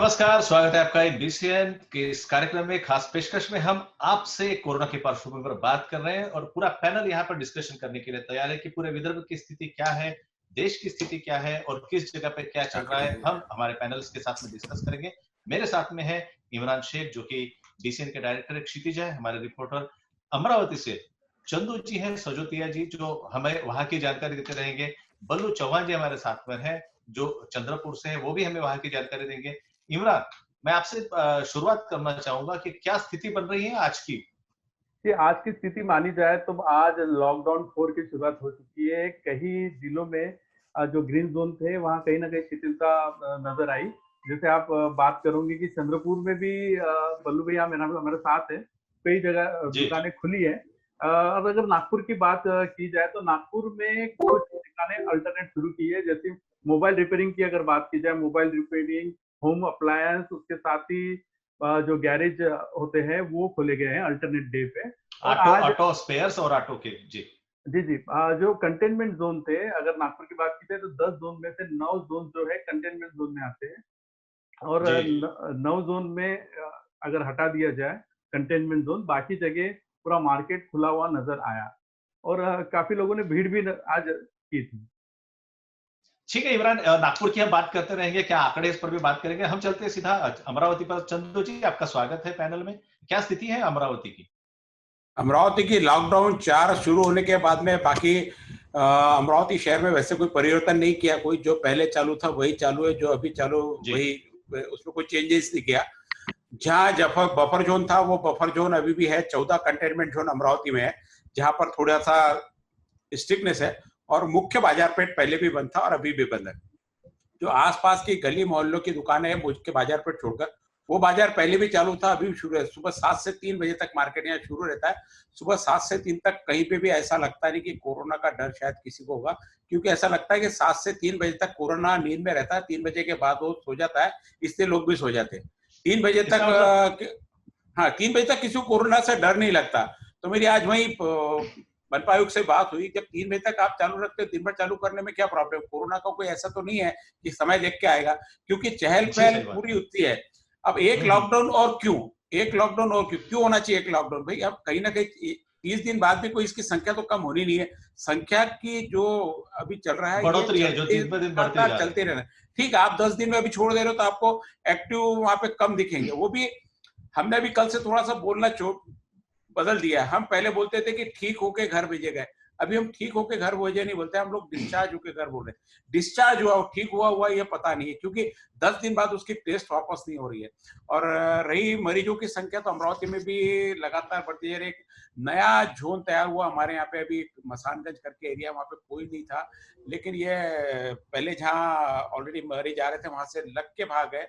नमस्कार, स्वागत है आपका एक बीसीएन के इस कार्यक्रम में। खास पेशकश में हम आपसे कोरोना की पार्श्वभूमि पर बात कर रहे हैं और पूरा पैनल यहाँ पर डिस्कशन करने के लिए तैयार है कि पूरे विदर्भ की स्थिति क्या है, देश की स्थिति क्या है और किस जगह पे क्या चल रहा है। हम हमारे पैनलिस्ट के साथ में डिस्कस करेंगे। मेरे साथ में है इमरान शेख, जो कि बीसीएन के डायरेक्टर है, क्षितिज है हमारे रिपोर्टर, अमरावती से चंदू जी हैं, सजोतिया जी जो हमें वहां की जानकारी देते रहेंगे, बल्लू चौहान जी हमारे साथ में है जो चंद्रपुर से है, वो भी हमें वहां की जानकारी देंगे। इमरान, मैं आपसे शुरुआत करना चाहूंगा कि क्या स्थिति बन रही है आज की? कि आज की स्थिति मानी जाए तो आज लॉकडाउन 4 की शुरुआत हो चुकी है। कई जिलों में जो ग्रीन जोन थे वहाँ कहीं ना कहीं शिथिलता नजर आई। जैसे आप बात करोगे कि चंद्रपुर में भी बल्लू भैया हमारे साथ है, कई जगह जी जी। दुकानें खुली है। और अगर नागपुर की बात की जाए तो नागपुर में कुछ दुकानें अल्टरनेट शुरू की है, जैसे मोबाइल रिपेयरिंग की अगर बात की जाए, मोबाइल रिपेयरिंग, होम अप्लायंस, उसके साथ ही जो गैरेज होते हैं वो खोले गए हैं अल्टरनेट डे पे। और ऑटो आज ऑटो स्पेयर्स और ऑटो के जी। जी जी, जो कंटेनमेंट जोन थे, अगर नागपुर की बात की जाए तो 10 जोन में से 9 जोन जो है कंटेनमेंट जोन में आते हैं। और जी 9 जोन में अगर हटा दिया जाए कंटेनमेंट जोन, बाकी जगह पूरा मार्केट खुला हुआ नजर आया। और काफी लोगों ने भीड़ भी आज की थी। ठीक है इमरान, नागपुर की हम बात करते रहेंगे, क्या आंकड़े इस पर भी बात करेंगे। हम चलते हैं सीधा अमरावती पर। चंदू जी, आपका स्वागत है पैनल में। क्या स्थिति है अमरावती की? अमरावती की लॉकडाउन 4 शुरू होने के बाद में बाकी अमरावती शहर में वैसे कोई परिवर्तन नहीं किया। कोई जो पहले चालू था वही चालू है, जो अभी चालू जी वही, उसमें कोई चेंजेस नहीं किया। जहाँ बफर जोन था वो बफर जोन अभी भी है। 14 कंटेनमेंट जोन अमरावती में है, जहाँ पर थोड़ा सा स्ट्रिक्टनेस है। और मुख्य बाजार पेट पहले भी बंद था और अभी भी बंद है। जो आसपास की गली मोहल्लों की दुकानें हैं मुख्य बाजार पेट छोड़कर, वो बाजार पहले भी चालू था, अभी भी शुरू है। सुबह 7 से 3 बजे तक मार्केट यहाँ शुरू रहता है। सुबह 7 से 3 तक कहीं पे भी ऐसा लगता नहीं कि कोरोना का डर शायद किसी को होगा, क्योंकि ऐसा लगता है कि 7 से 3 बजे तक कोरोना नींद में रहता है। 3 बजे के बाद वो सो जाता है, इसलिए लोग भी सो जाते हैं 3 बजे तक। इसका मतलब हाँ, 3 बजे तक किसी को कोरोना से डर नहीं लगता। तो मेरी आज वही मनपा आयुक्त से बात हुई, जब 3 बजे तक आप चालू रखते हो, दिन भर चालू करने में क्या प्रॉब्लम? कोरोना का कोई ऐसा तो नहीं है कि समय देख के आएगा, क्योंकि चहल जी पहल सही बात पूरी है। होती है। अब एक लॉकडाउन और क्यों? एक लॉकडाउन और क्यों होना चाहिए एक लॉकडाउन? भाई अब कहीं ना कहीं 30 दिन बाद भी कोई इसकी संख्या तो कम होनी नहीं है। संख्या की जो अभी चल रहा है ये बढ़ोतरी है जो चलते दिन ब दिन बढ़ते लगातार जा रही चलते है। रहना। ठीक है, आप 10 दिन में अभी छोड़ दे रहे हो तो आपको एक्टिव वहां पे कम दिखेंगे। वो भी हमने भी कल से थोड़ा सा बोलना बदल दिया है। हम पहले बोलते थे कि ठीक होके घर भेजे गए, अभी हम ठीक होके घर भेजे नहीं बोलते, हम लोग डिस्चार्ज होके घर बोल रहे हैं। डिस्चार्ज हुआ ठीक हुआ ये पता नहीं है, क्योंकि 10 दिन बाद उसकी टेस्ट वापस नहीं हो रही है। और रही मरीजों की संख्या, तो अमरावती में भी लगातार बढ़ती है। एक नया जोन तैयार हुआ हमारे यहाँ पे, अभी मसानगंज करके एरिया, वहाँ पे कोई नहीं था, लेकिन ये पहले जहाँ ऑलरेडी मरीज आ रहे थे वहां से लग के भाग गए।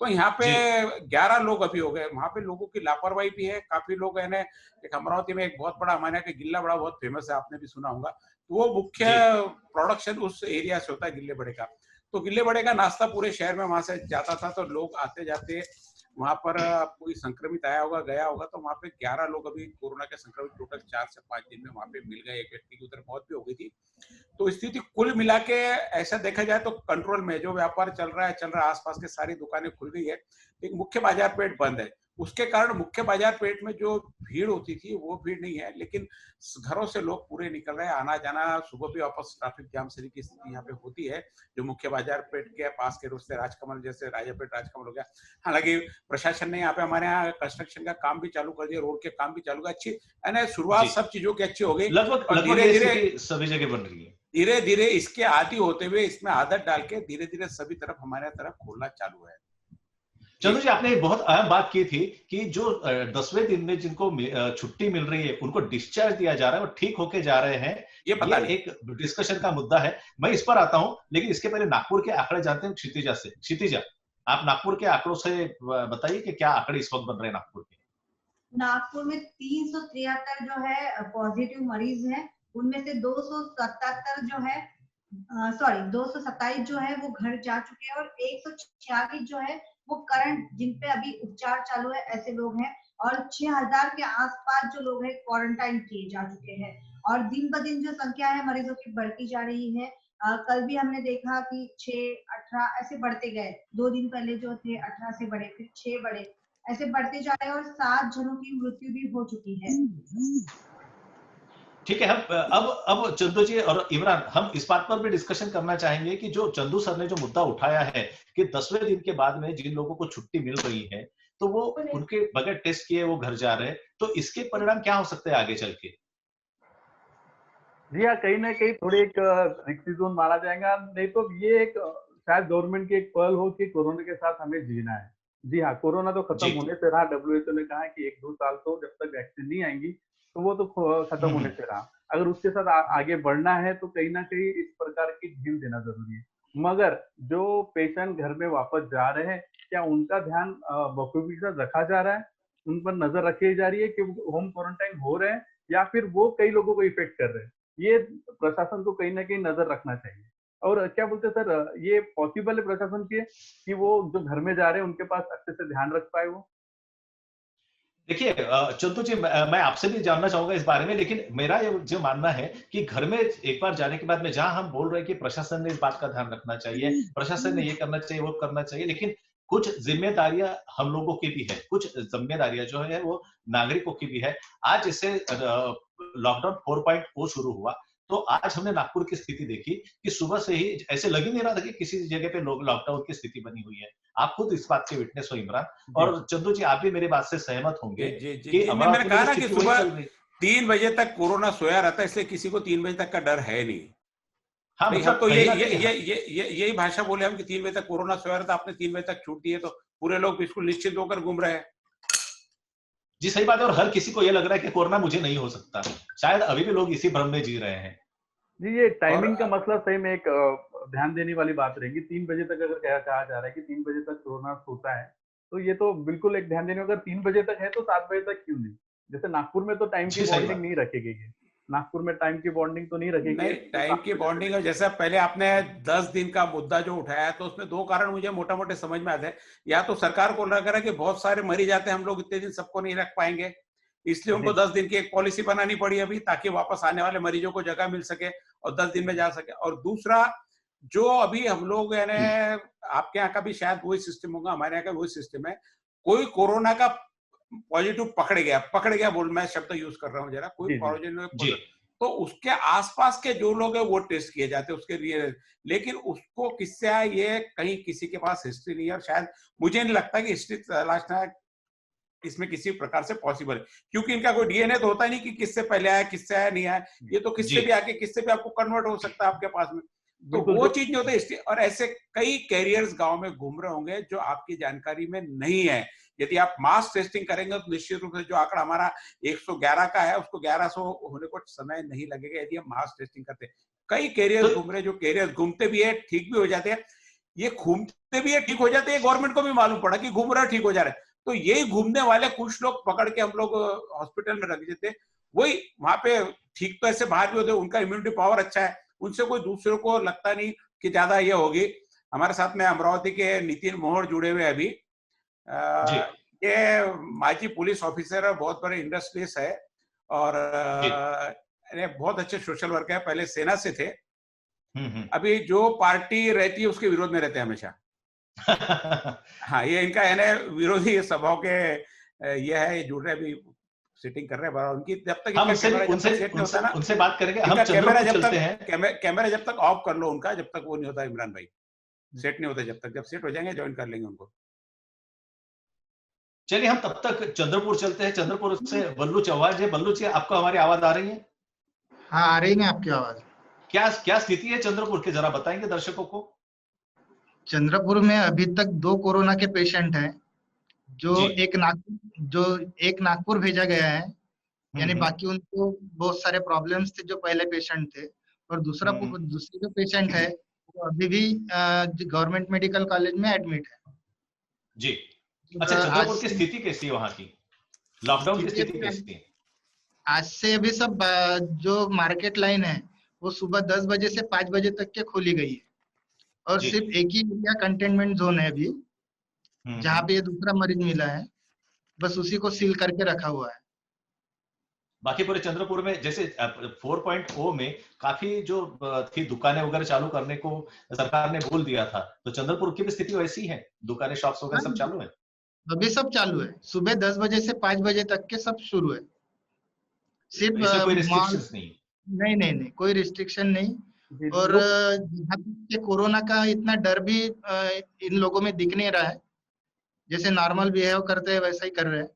तो यहाँ पे जी 11 लोग अभी हो गए। वहां पे लोगों की लापरवाही भी है, काफी लोग है। एक अमरावती में एक बहुत बड़ा हमारे यहाँ का गिल्ला बड़ा बहुत फेमस है, आपने भी सुना होगा। तो वो मुख्य जी प्रोडक्शन उस एरिया से होता है, गिल्ले बड़े का। तो गिल्ले बड़े का नाश्ता पूरे शहर में वहां से जाता था, तो लोग आते जाते वहां पर कोई संक्रमित आया होगा, गया होगा, तो वहां पे 11 लोग अभी कोरोना के संक्रमित टोटल 4 से 5 दिन में वहां पे मिल गए। एक व्यक्ति की उधर मौत भी हो गई थी। तो स्थिति कुल मिला के ऐसा देखा जाए तो कंट्रोल में, जो व्यापार चल रहा है, आसपास के सारी दुकानें खुल गई है। एक मुख्य बाजार पेट बंद है, उसके कारण मुख्य बाजार पेट में जो भीड़ होती थी वो भीड़ नहीं है, लेकिन घरों से लोग पूरे निकल रहे हैं, आना जाना। सुबह भी वापस ट्रैफिक जाम से की स्थिति यहाँ पे होती है, जो मुख्य बाजार पेट के पास के रास्ते राजकमल, जैसे राजापेट राजकमल हो गया। हालांकि प्रशासन ने यहाँ पे हमारे यहाँ कंस्ट्रक्शन का काम भी चालू कर दिया, रोड के काम भी चालू कर, अच्छी है शुरुआत जी। सब चीजों की अच्छी हो गई। लगभग और लगभग धीरे ये धीरे स्थिति सभी जगह बन रही है। धीरे धीरे इसके आदी होते हुए, इसमें आदत डाल के धीरे धीरे सभी तरफ हमारे तरफ खोलना चालू है। चंदू जी, आपने एक बहुत अहम बात की थी कि जो 10वें दिन में जिनको छुट्टी मिल रही है उनको डिस्चार्ज दिया जा रहा है और ठीक होके जा रहे हैं, ये ये पता नहीं। एक डिस्कशन का मुद्दा है। मैं इस पर आता हूं, लेकिन इसके पहले नागपुर के आंकड़े जानते हैं क्षितिजा से। क्षितिजा, आप नागपुर के आंकड़ों से बताइए कि क्या आंकड़े इस वक्त बन रहे हैं नागपुर के? नागपुर में 373 जो है पॉजिटिव मरीज हैं, उनमें से 277 जो है 227 जो है वो घर जा चुके हैं और 146 जो है वो करंट जिन पे अभी उपचार चालू है ऐसे लोग हैं। और 6000 के आसपास जो लोग हैं क्वारंटाइन किए जा चुके हैं। और दिन ब दिन जो संख्या है मरीजों की बढ़ती जा रही है। कल भी हमने देखा कि 6, 18 ऐसे बढ़ते गए। 2 दिन पहले जो थे 18 से बढ़े, फिर 6 बढ़े, ऐसे बढ़ते जा रहे हैं और 7 जनों की मृत्यु भी हो चुकी है। ठीक है। हम अब चंदू जी और इमरान, हम इस बात पर भी डिस्कशन करना चाहेंगे कि जो चंदू सर ने जो मुद्दा उठाया है कि 10वें दिन के बाद में जिन लोगों को छुट्टी मिल रही है तो वो उनके बगैर टेस्ट किए वो घर जा रहे हैं, तो इसके परिणाम क्या हो सकते हैं आगे चल के? जी हाँ, कहीं ना कहीं थोड़ी एक रिक्सी जोन माना जाएगा। नहीं तो ये एक शायद गवर्नमेंट की एक पहल हो कि कोरोना के साथ हमें जीना है। जी हाँ, कोरोना तो खत्म जी। होने से रहा। WHO ने कहा है कि 1-2 साल तो जब तक वैक्सीन नहीं आएंगी तो वो तो खत्म होने से रहा। अगर उसके साथ आगे बढ़ना है तो कहीं ना कहीं इस प्रकार की ढील देना जरूरी है। मगर जो पेशेंट घर में वापस जा रहे हैं, क्या उनका ध्यान बखूबी से रखा जा रहा है? उन पर नजर रखी जा रही है कि होम क्वारंटाइन हो रहे हैं या फिर वो कई लोगों को इफेक्ट कर रहे हैं? ये प्रशासन को कहीं ना कहीं नजर रखना चाहिए। और क्या बोलते हैं सर, ये पॉसिबल है प्रशासन के कि वो जो घर में जा रहे हैं उनके पास अच्छे से ध्यान रख पाए वो? देखिए चंदू जी, मैं आपसे भी जानना चाहूंगा इस बारे में, लेकिन मेरा ये जो मानना है कि घर में एक बार जाने के बाद में जहां हम बोल रहे हैं कि प्रशासन ने इस बात का ध्यान रखना चाहिए, प्रशासन ने ये करना चाहिए, वो करना चाहिए, लेकिन कुछ जिम्मेदारियां हम लोगों की भी है, कुछ जिम्मेदारियां जो है वो नागरिकों की भी है। आज जैसे लॉकडाउन 4.0 शुरू हुआ तो आज हमने नागपुर की स्थिति देखी कि सुबह से ही ऐसे लग ही नहीं रहा था कि किसी जगह पे लॉकडाउन की स्थिति बनी हुई है। आप खुद इस बात के विटनेस हो इमरान, और चंदू जी आप भी मेरे बात से सहमत होंगे कि मैंने अमरावती में कहा जो ना कि स्थिति वही सुबह चल रही। 3 बजे तक कोरोना सोया रहता है, इसलिए किसी को 3 बजे तक का डर है नहीं। हाँ, नहीं, हम मतलब तो कहीं ना कहीं यही भाषा बोले हम कि 3 बजे तक कोरोना सोया रहता, आपने 3 बजे तक छूट दी है, तो पूरे लोग बिल्कुल निश्चित होकर घूम रहे हैं। जी सही बात है, और हर किसी को ये लग रहा है कि कोरोना मुझे नहीं हो सकता। शायद अभी भी लोग इसी भ्रम में जी रहे हैं। जी, ये और टाइमिंग का मसला सही में एक ध्यान देने वाली बात रहेगी। 3 बजे तक अगर कहा जा रहा है कि 3 बजे तक कोरोना सोता है, तो ये तो बिल्कुल एक ध्यान देने। अगर 3 बजे तक है तो 7 बजे तक क्यों नहीं? जैसे नागपुर में तो टाइम की जी सही बॉन्डिंग बात। नहीं रखी गई है। नागपुर में टाइम की बॉन्डिंग तो नहीं रखी गई है नहीं, तो टाइम 7 की बजे बॉन्डिंग तक। है। जैसा पहले आपने 10 दिन का मुद्दा जो उठाया है, तो उसमें 2 कारण मुझे मोटा मोटे समझ में आते हैं। या तो सरकार को लग रहा है कि बहुत सारे मरीज आते हैं, हम लोग इतने दिन सबको नहीं रख पाएंगे, इसलिए उनको जी 10 दिन की एक पॉलिसी बनानी पड़ी अभी, ताकि वापस आने वाले मरीजों को जगह मिल सके और 10 दिन में जा सके। और दूसरा, जो अभी हम लोग यानी आपके यहाँ का भी शायद वही सिस्टम होगा, हमारे यहाँ का वही सिस्टम है, कोई कोरोना का पॉजिटिव पकड़ गया बोल, मैं शब्द यूज कर रहा हूँ जरा, कोई जी जी जी पॉजिटिव, तो उसके आसपास के जो लोग हैं वो टेस्ट किए जाते हैं उसके लिए। लेकिन उसको किससे आया, ये कहीं किसी के पास हिस्ट्री नहीं है, और शायद मुझे नहीं लगता कि हिस्ट्री तलाशना इसमें किसी प्रकार से पॉसिबल है, क्योंकि इनका कोई डीएनए तो होता ही नहीं कि किससे पहले आया किससे आया नहीं आया। ये तो किससे जी। भी आके किससे भी आपको कन्वर्ट हो सकता है आपके पास में, तो बिल्कुल। वो जो चीज नहीं होती। और ऐसे कई कैरियर्स गांव में घूम रहे होंगे जो आपकी जानकारी में नहीं है। यदि आप मास टेस्टिंग करेंगे तो निश्चित रूप से जो आंकड़ा हमारा 111 का है, उसको 1100 होने को समय नहीं लगेगा यदि हम मास टेस्टिंग करते हैं। कई कैरियर्स तो घूम रहे, जो कैरियर्स घूमते भी है ठीक भी हो जाते हैं, ये घूमते भी है ठीक हो जाते हैं, गवर्नमेंट को भी मालूम पड़ा कि घूम रहा है ठीक हो जा रहा है, तो यही घूमने वाले कुछ लोग पकड़ के हम लोग हॉस्पिटल में रख देते, वही वहां पे ठीक तो ऐसे बाहर भी होते, उनका इम्यूनिटी पावर अच्छा है, उनसे कोई दूसरों को लगता नहीं कि ज्यादा ये होगी। हमारे साथ में अमरावती के नितिन मोहर जुड़े हुए अभी, जी ये माजी पुलिस ऑफिसर है, बहुत बड़े इंडस्ट्रियलिस्ट है, और जी। बहुत अच्छे सोशल वर्क है, पहले सेना से थे, हम्म। अभी जो पार्टी रहती है उसके विरोध में रहते हैं हमेशा। हाँ, ये इनका है ना विरोधी स्वभाव के, ये है, ये जुड़ रहे अभी सिटिंग कर रहे हैं, उनकी जब तक हम इनका उससे भी कैमरा जब उनसे तक सेट नहीं उनसे होता ना, उनसे बात करेंगे। हम इनका कैमरा चंद्रपुर जब चलते तक हैं। कैमरा जब तक ऑफ कर लो उनका, जब तक वो नहीं होता इमरान भाई, सेट नहीं होता, जब सेट हो जाएंगे ज्वाइन कर लेंगे उनको। चलिए हम तब तक चंद्रपुर चलते हैं। चंद्रपुर से बल्लू चौहान जी। बल्लू जी, आपको हमारी आवाज आ रही है? हाँ, आ रही है आपकी आवाज। क्या क्या स्थिति है चंद्रपुर की, जरा बताएंगे दर्शकों को? चंद्रपुर में अभी तक 2 कोरोना के पेशेंट हैं, जी। जो एक नागपुर भेजा गया है, यानी हम्म। बाकी उनको बहुत सारे प्रॉब्लम्स थे जो पहले पेशेंट थे। और हम्म। दूसरी जो पेशेंट है वो अभी भी गवर्नमेंट मेडिकल कॉलेज में एडमिट है। जी। अच्छा, आज चंद्रपुर की से स्थिति कैसी है वहां की? लॉकडाउन की स्थिति स्थिति अभी कैसी है? आज से अभी सब जो मार्केट लाइन है वो सुबह 10 बजे से 5 बजे तक के खोली गई है, और जी। सिर्फ एक ही एरिया कंटेनमेंट जोन है अभी, जहाँ पे ये दूसरा मरीज मिला है, बस उसी को सील करके रखा हुआ है। बाकी पूरे चंद्रपुर में जैसे 4.0 में काफी जो थी दुकानें वगैरह चालू करने को सरकार ने बोल दिया था, तो चंद्रपुर की भी स्थिति वैसी है, दुकानें शॉप्स वगैरह सब चालू है? अभी सब चालू है, सुबह 10 बजे से 5 बजे तक के सब शुरू है। सिर्फ इसमें कोई मॉल, रिस्ट्रिक्शंस नहीं? नहीं नहीं नहीं, कोई रिस्ट्रिक्शन नहीं। जी, और लोग जहाँ तक के कोरोना का इतना डर भी इन लोगों में दिख नहीं रहा है, जैसे नॉर्मल बिहेव करते हैं वैसा ही कर रहे हैं।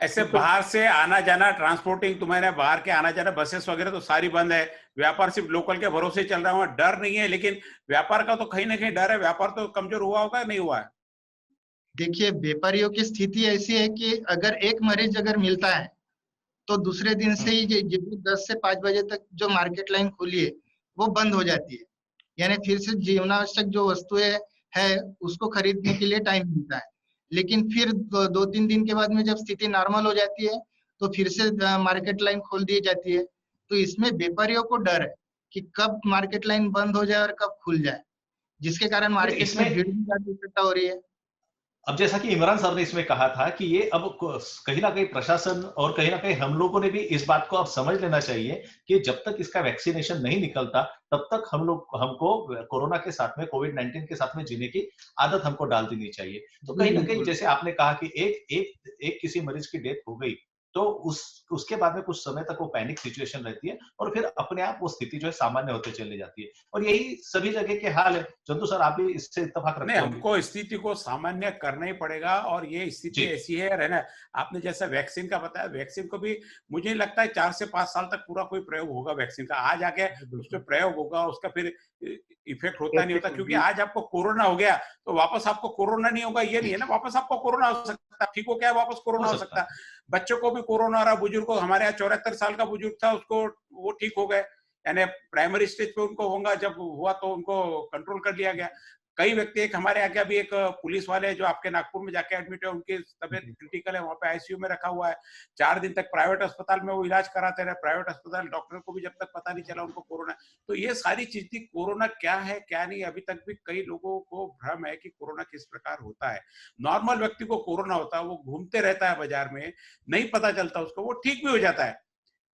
ऐसे बाहर से आना जाना, ट्रांसपोर्टिंग, तुम्हारे बाहर के आना जाना, बसेस वगैरह तो सारी बंद है, व्यापार सिर्फ लोकल के भरोसे चल रहा है, वहां डर नहीं है, लेकिन व्यापार का तो कहीं ना कहीं डर है। व्यापार तो कमजोर हुआ होगा, नहीं हुआ है? देखिए, व्यापारियों की स्थिति ऐसी है कि अगर एक मरीज अगर मिलता है तो दूसरे दिन से ही 10 से 5 बजे तक जो मार्केट लाइन खुली है वो बंद हो जाती है। यानी फिर से जीवनावश्यक जो वस्तुएं है उसको खरीदने के लिए टाइम मिलता है। लेकिन फिर 2-3 दिन के बाद में जब स्थिति नॉर्मल हो जाती है तो फिर से मार्केट लाइन खोल दी जाती है। तो इसमें व्यापारियों को डर है कि कब मार्केट लाइन बंद हो जाए और कब खुल जाए, जिसके कारण मार्केट में इसमें भीड़ भी ज्यादा इकट्ठा हो रही है। अब जैसा कि इमरान सर ने इसमें कहा था कि ये अब कहीं ना कहीं प्रशासन और कहीं ना कहीं हम लोगों ने भी इस बात को अब समझ लेना चाहिए कि जब तक इसका वैक्सीनेशन नहीं निकलता तब तक हमको कोरोना के साथ में, कोविड-19 के साथ में जीने की आदत हमको डाल देनी चाहिए। तो कहीं ना कहीं बिल्कुल। जैसे आपने कहा कि एक किसी मरीज की डेथ हो गई तो उसके बाद में कुछ समय तक वो पैनिक सिचुएशन रहती है और फिर अपने आप वो स्थिति जो है सामान्य होते चली जाती है, और यही सभी जगह के हाल है। चंदू सर, आप भी इससे इत्तेफाक नहीं, रखते होंगे? हमको स्थिति को सामान्य करना ही पड़ेगा, और ये स्थिति जी। ऐसी है ना। आपने जैसा वैक्सीन का बताया, वैक्सीन को भी मुझे नहीं लगता है 4 से 5 साल तक पूरा कोई प्रयोग होगा वैक्सीन का। आज आके उस पर प्रयोग होगा, उसका फिर इफेक्ट होता नहीं होता, क्योंकि आज आपको कोरोना हो गया तो वापस आपको कोरोना नहीं होगा ये नहीं है ना, वापस आपको कोरोना हो सकता है। ठीक हो क्या, वापस कोरोना हो सकता है। बच्चों को भी कोरोना आ रहा, बुजुर्ग को, हमारे यहाँ 74 साल का बुजुर्ग था, उसको वो ठीक हो गए, यानी प्राइमरी स्टेज पे उनको होगा, जब हुआ तो उनको कंट्रोल कर लिया गया। कई व्यक्ति, एक हमारे यहाँ के अभी एक पुलिस वाले जो आपके नागपुर में जाके एडमिट है, उनकी तबियत क्रिटिकल है, वहां पे आईसीयू में रखा हुआ है। 4 दिन तक प्राइवेट अस्पताल में वो इलाज कराते रहे। प्राइवेट अस्पताल डॉक्टर को भी जब तक पता नहीं चला उनको कोरोना। तो ये सारी चीज थी, कोरोना क्या है क्या नहीं, अभी तक भी कई लोगों को भ्रम है कि कोरोना किस प्रकार होता है। नॉर्मल व्यक्ति को कोरोना होता है, वो घूमते रहता है बाजार में, नहीं पता चलता उसको, वो ठीक भी हो जाता है।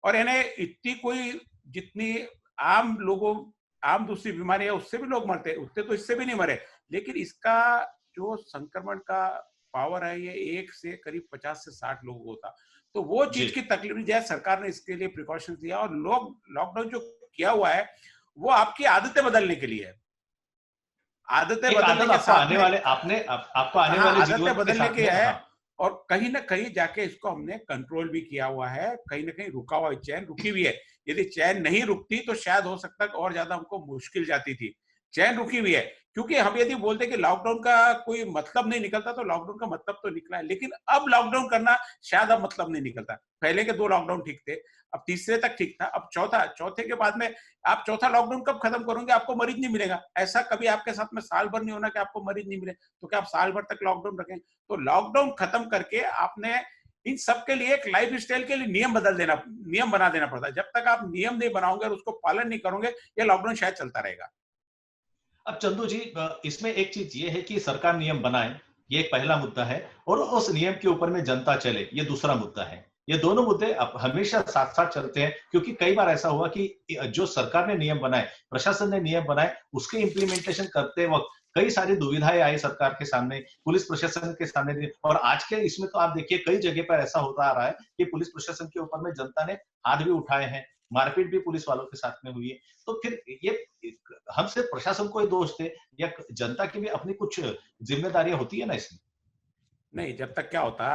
और यानी इतनी कोई, जितनी आम लोगों, आम दूसरी बीमारी है उससे भी लोग मरते हैं, उतने तो इससे भी नहीं मरे, लेकिन इसका जो संक्रमण का पावर है ये 1 से करीब 50 से 60 लोगों को होता। तो वो चीज की तकलीफ जो है, सरकार ने इसके लिए प्रिकॉशंस लिया, और लोग लॉकडाउन जो किया हुआ है वो आपकी आदतें बदलने के लिए है। आदतें बदलने के साथ में आपको आने वाले आदतें बदलने की है। हाँ। और कहीं ना कहीं जाके इसको हमने कंट्रोल भी किया हुआ है, कहीं ना कहीं रुका हुआ है, चैन रुकी हुई है। यदि चैन नहीं रुकती तो शायद हो सकता है और ज्यादा हमको मुश्किल जाती थी। चैन रुकी हुई है, क्योंकि हम यदि बोलते कि लॉकडाउन का कोई मतलब नहीं निकलता, तो लॉकडाउन का मतलब तो निकला है, लेकिन अब लॉकडाउन करना शायद अब मतलब नहीं निकलता। पहले के 2 लॉकडाउन ठीक थे, अब तीसरे तक ठीक था, अब चौथे के बाद में आप चौथा लॉकडाउन कब खत्म करोगे, आपको मरीज नहीं मिलेगा। ऐसा कभी आपके साथ में साल भर नहीं होना कि आपको मरीज नहीं मिले, तो क्या आप साल भर तक लॉकडाउन रखें? तो लॉकडाउन खत्म करके आपने इन सब के लिए एक लाइफ स्टाइल के लिए नियम बना देना पड़ता है। जब तक आप नियम नहीं बनाओगे और उसको पालन नहीं करोगे, ये लॉकडाउन शायद चलता रहेगा। अब चंदू जी, इसमें एक चीज ये है कि सरकार नियम बनाए, ये एक पहला मुद्दा है, और उस नियम के ऊपर में जनता चले, ये दूसरा मुद्दा है। ये दोनों मुद्दे हमेशा साथ साथ चलते हैं, क्योंकि कई बार ऐसा हुआ कि जो सरकार ने नियम बनाए, प्रशासन ने नियम बनाए, उसके इंप्लीमेंटेशन करते वक्त कई सारी दुविधाएं आई सरकार के सामने, पुलिस प्रशासन के सामने। और आज के इसमें तो आप देखिए कई जगह पर ऐसा होता आ रहा है कि पुलिस प्रशासन के ऊपर में जनता ने हाथ भी उठाए हैं, मारपीट भी पुलिस वालों के साथ में हुई है। तो फिर ये हम सिर्फ प्रशासन को ही दोष दे, या जनता की भी अपनी कुछ जिम्मेदारियां होती है ना इसमें? नहीं, जब तक क्या होता,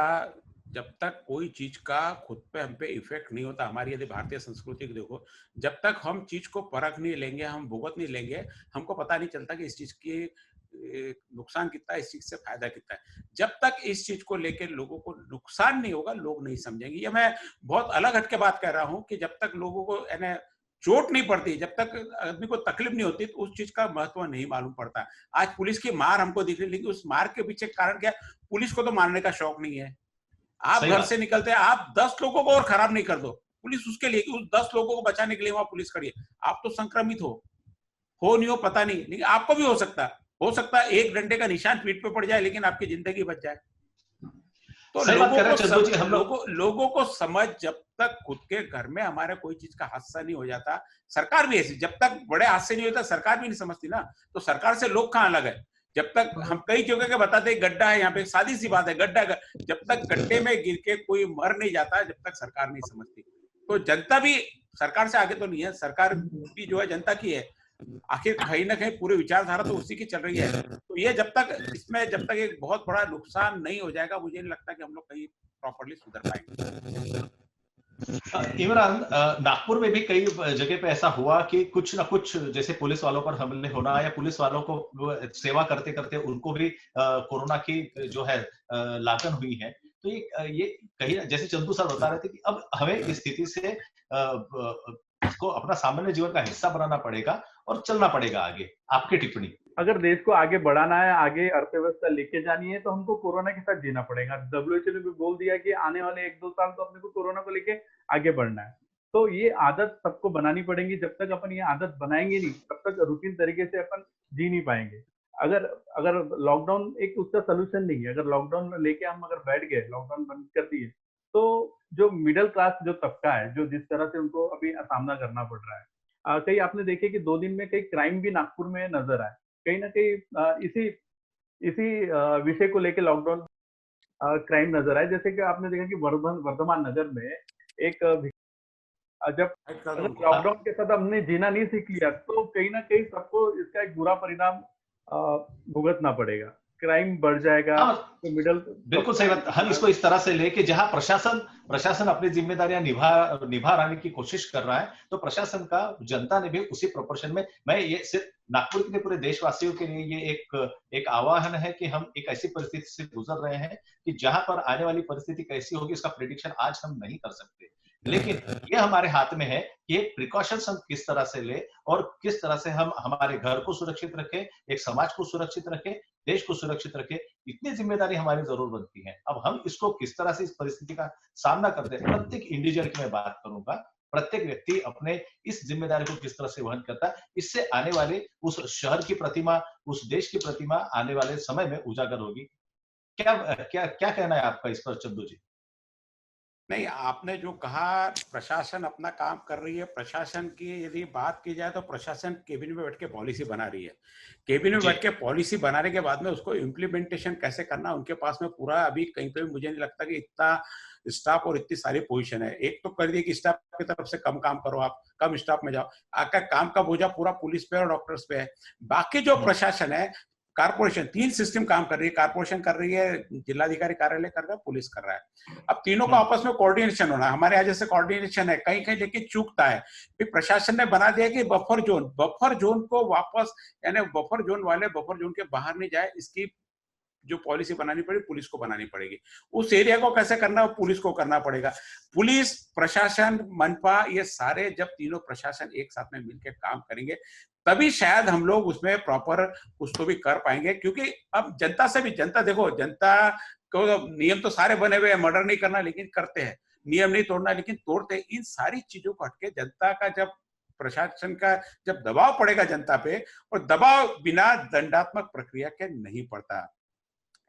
जब तक कोई चीज का खुद पे हम पे इफेक्ट नहीं होता, हमारी यदि भारतीय संस्कृति को देखो, जब तक हम चीज को परख नहीं लेंगे, हम भुगत नहीं लेंगे, हमको पता नहीं चलता कि इस चीज की नुकसान कितना है, इस चीज से फायदा कितना है। जब तक इस चीज को लेकर लोगों को नुकसान नहीं होगा, लोग नहीं समझेंगे। ये मैं बहुत अलग हट के बात कर रहा हूँ कि जब तक लोगों को यानी चोट नहीं पड़ती, जब तक आदमी को तकलीफ नहीं होती, तो उस चीज का महत्व नहीं मालूम पड़ता। आज पुलिस की मार हमको दिख रही, लेकिन उस मार के पीछे कारण क्या? पुलिस को तो मारने का शौक नहीं है। आप घर से निकलते हैं, आप 10 लोगों को और खराब नहीं कर दो, पुलिस उसके लिए, उस 10 लोगों को बचाने के लिए वहां पुलिस खड़ी है। आप तो संक्रमित हो नहीं हो पता नहीं, लेकिन आपको भी हो सकता है 1 डंडे का निशान पीठ पे पड़ जाए, लेकिन आपकी जिंदगी बच जाए। तो सही बात कर रहे हैं चंदू जी, हम लोगों को समझ, जब तक खुद के घर में हमारे कोई चीज का हादसा नहीं हो जाता, सरकार भी ऐसी, जब तक बड़े हादसे नहीं होता सरकार भी नहीं समझती ना, तो सरकार से लोग कहाँ अलग है। जब तक हम कई जगह के बताते गड्ढा है, यहाँ पे सादी सी बात है, गड्ढा, जब तक गड्ढे में गिर के कोई मर नहीं जाता, जब तक सरकार नहीं समझती। तो जनता भी सरकार से आगे तो नहीं है, सरकार भी जो है जनता की है, आखिर कहीं ना कहीं पूरी विचारधारा तो उसी की चल रही है। तो ये जब तक एक बहुत बड़ा नुकसान नहीं हो जाएगा, मुझे नहीं लगता कि हम लोग कहीं प्रॉपर्ली सुधर पाएंगे। इमरान, नागपुर में भी कई जगह पे ऐसा हुआ कि कुछ ना कुछ, जैसे पुलिस वालों पर हमले होना या पुलिस वालों को सेवा करते करते उनको भी कोरोना की जो है लागन हुई है। तो ये कहीं, जैसे चंदू सर बता रहे थे कि अब हमें इस स्थिति से इसको अपना सामान्य जीवन का हिस्सा बनाना पड़ेगा और चलना पड़ेगा आगे। आपकी टिप्पणी? अगर देश को आगे बढ़ाना है, आगे अर्थव्यवस्था लेके जानी है, तो हमको कोरोना के साथ जीना पड़ेगा। WHO ने भी बोल दिया कि आने वाले 1-2 साल तो अपने को कोरोना को लेके आगे बढ़ना है। तो ये आदत सबको बनानी पड़ेगी। जब तक अपन ये आदत बनाएंगे नहीं, तब तक रूटीन तरीके से अपन जी नहीं पाएंगे। अगर लॉकडाउन एक उसका सोल्यूशन नहीं है, अगर लॉकडाउन लेके हम अगर बैठ गए, लॉकडाउन बंद कर दिए, तो जो मिडिल क्लास जो तबका है, जो जिस तरह से उनको अभी सामना करना पड़ रहा है, कई आपने देखे कि 2 दिन में कई क्राइम भी नागपुर में नजर आए, कहीं ना कहीं इसी विषय को लेके लॉकडाउन क्राइम नजर आए। जैसे कि आपने देखा कि वर्धमान नगर में एक जब लॉकडाउन के साथ हमने जीना नहीं सीख लिया, तो कहीं ना कहीं सबको इसका एक बुरा परिणाम भुगतना पड़ेगा, क्राइम बढ़ जाएगा। तो बिल्कुल सही बात। हम इसको इस तरह से लेके, जहां प्रशासन अपनी जिम्मेदारियां निभा रहने की कोशिश कर रहा है, तो प्रशासन का जनता ने भी उसी प्रोपोर्शन में, मैं ये सिर्फ नागपुर के पूरे देशवासियों के लिए ये एक आह्वान है कि हम एक ऐसी परिस्थिति से गुजर रहे हैं कि जहां पर आने वाली परिस्थिति कैसी होगी इसका प्रेडिक्शन आज हम नहीं कर सकते, लेकिन ये हमारे हाथ में है कि एक प्रिकॉशंस हम किस तरह से ले और किस तरह से हम हमारे घर को सुरक्षित रखें, एक समाज को सुरक्षित रखें, देश को सुरक्षित रखें। इतनी जिम्मेदारी हमारी जरूर बनती है। अब हम इसको किस तरह से इस परिस्थिति का सामना करते हैं, प्रत्येक इंडिविजुअल की मैं बात करूंगा, प्रत्येक व्यक्ति अपने इस जिम्मेदारी को किस तरह से वहन करता है, इससे आने वाले उस शहर की प्रतिमा, उस देश की प्रतिमा आने वाले समय में उजागर होगी। क्या क्या क्या कहना है आपका इस पर चंदू जी? नहीं, आपने जो कहा प्रशासन अपना काम कर रही है, प्रशासन की यदि बात की जाए तो प्रशासन केबिन में बैठ के पॉलिसी बना रही है। केबिन में बैठ के पॉलिसी बनाने के बाद में उसको इम्प्लीमेंटेशन कैसे करना, उनके पास में पूरा अभी कहीं पे भी मुझे नहीं लगता कि इतना स्टाफ और इतनी सारी पोजीशन है। एक तो कर दिए कि स्टाफ की तरफ से कम काम करो, आप कम स्टाफ में जाओ, आपका काम का बोझा पूरा पुलिस पे और डॉक्टर्स पे है। बाकी जो प्रशासन है, कारपोरेशन, 3 सिस्टम काम कर रही है, कारपोरेशन कर रही है, जिलाधिकारी कार्यालय कर रहा है, पुलिस कर रहा है। अब तीनों का आपस में कोऑर्डिनेशन होना है। हमारे यहाँ जैसे कोऑर्डिनेशन है, कहीं कहीं लेकिन चूकता है। फिर प्रशासन ने बना दिया कि बफर जोन को वापस, यानी बफर जोन वाले बफर जोन के बाहर नहीं जाए, इसकी जो पॉलिसी बनानी पड़ेगी पुलिस को बनानी पड़ेगी। उस एरिया को कैसे करना है पुलिस को करना पड़ेगा। पुलिस, प्रशासन, मनपा, ये सारे जब तीनों प्रशासन एक साथ में मिलकर काम करेंगे तभी शायद हम लोग उसमें प्रॉपर कुछ तो भी कर पाएंगे। क्योंकि अब जनता से भी, जनता देखो, जनता को नियम तो सारे बने हुए हैं, मर्डर नहीं करना लेकिन करते हैं, नियम नहीं तोड़ना लेकिन तोड़ते हैं। इन सारी चीजों को हटके जनता का जब, प्रशासन का जब दबाव पड़ेगा जनता पे, और दबाव बिना दंडात्मक प्रक्रिया के नहीं पड़ता।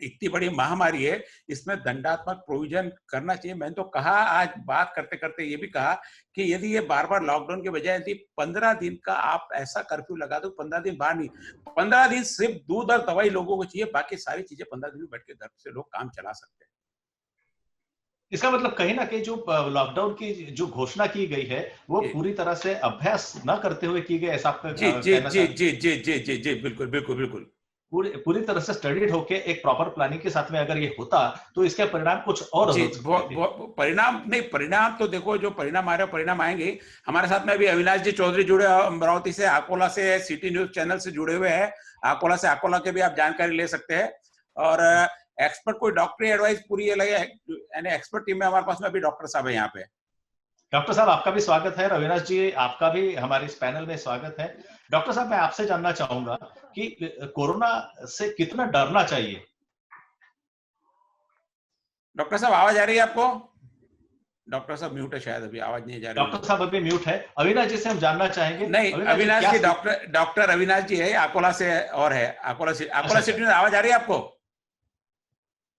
इतनी बड़ी महामारी है, इसमें दंडात्मक प्रोविजन करना चाहिए। मैंने तो कहा, आज बात करते करते ये भी कहा कि यदि ये बार बार लॉकडाउन के बजाय यदि 15 दिन का आप ऐसा कर्फ्यू लगा दो, 15 दिन बाहर नहीं, 15 दिन सिर्फ दूध और दवाई लोगों को चाहिए, बाकी सारी चीजें 15 दिन में बैठ के घर से लोग काम चला सकते हैं। इसका मतलब कहीं ना कहीं जो लॉकडाउन की जो घोषणा की गई है वो पूरी तरह से अभ्यास न करते हुए की गई, ऐसा आपका जी जी जी जी जी जी जी जी बिल्कुल बिल्कुल बिल्कुल पूरी तरह से स्टडीड होके एक प्रॉपर प्लानिंग के साथ में अगर ये होता तो इसके परिणाम कुछ और परिणाम नहीं, परिणाम तो देखो, जो परिणाम आ रहे परिणाम आएंगे। हमारे साथ में अभी अविनाश जी चौधरी जुड़े, अमरावती से, अकोला से, सिटी न्यूज चैनल से जुड़े हुए हैं। अकोला से, अकोला के भी आप जानकारी ले सकते हैं। और एक्सपर्ट कोई डॉक्टरी एडवाइस पूरी ये लगे, यानी एक्सपर्ट टीम में हमारे पास में अभी डॉक्टर साहब है यहाँ पे। डॉक्टर साहब आपका भी स्वागत है, अविनाश जी आपका भी हमारे इस पैनल में स्वागत है। डॉक्टर साहब, मैं आपसे जानना चाहूंगा कि कोरोना से कितना डरना चाहिए। डॉक्टर साहब आवाज आ रही है आपको? डॉक्टर साहब म्यूट है शायद, अभी आवाज नहीं जा रही। डॉक्टर साहब अभी म्यूट है। अविनाश जी से हम जानना चाहेंगे। नहीं, अविनाश जी, डॉक्टर अविनाश जी है, अकोला से और है, अकोला सिटी में। आवाज आ रही है आपको?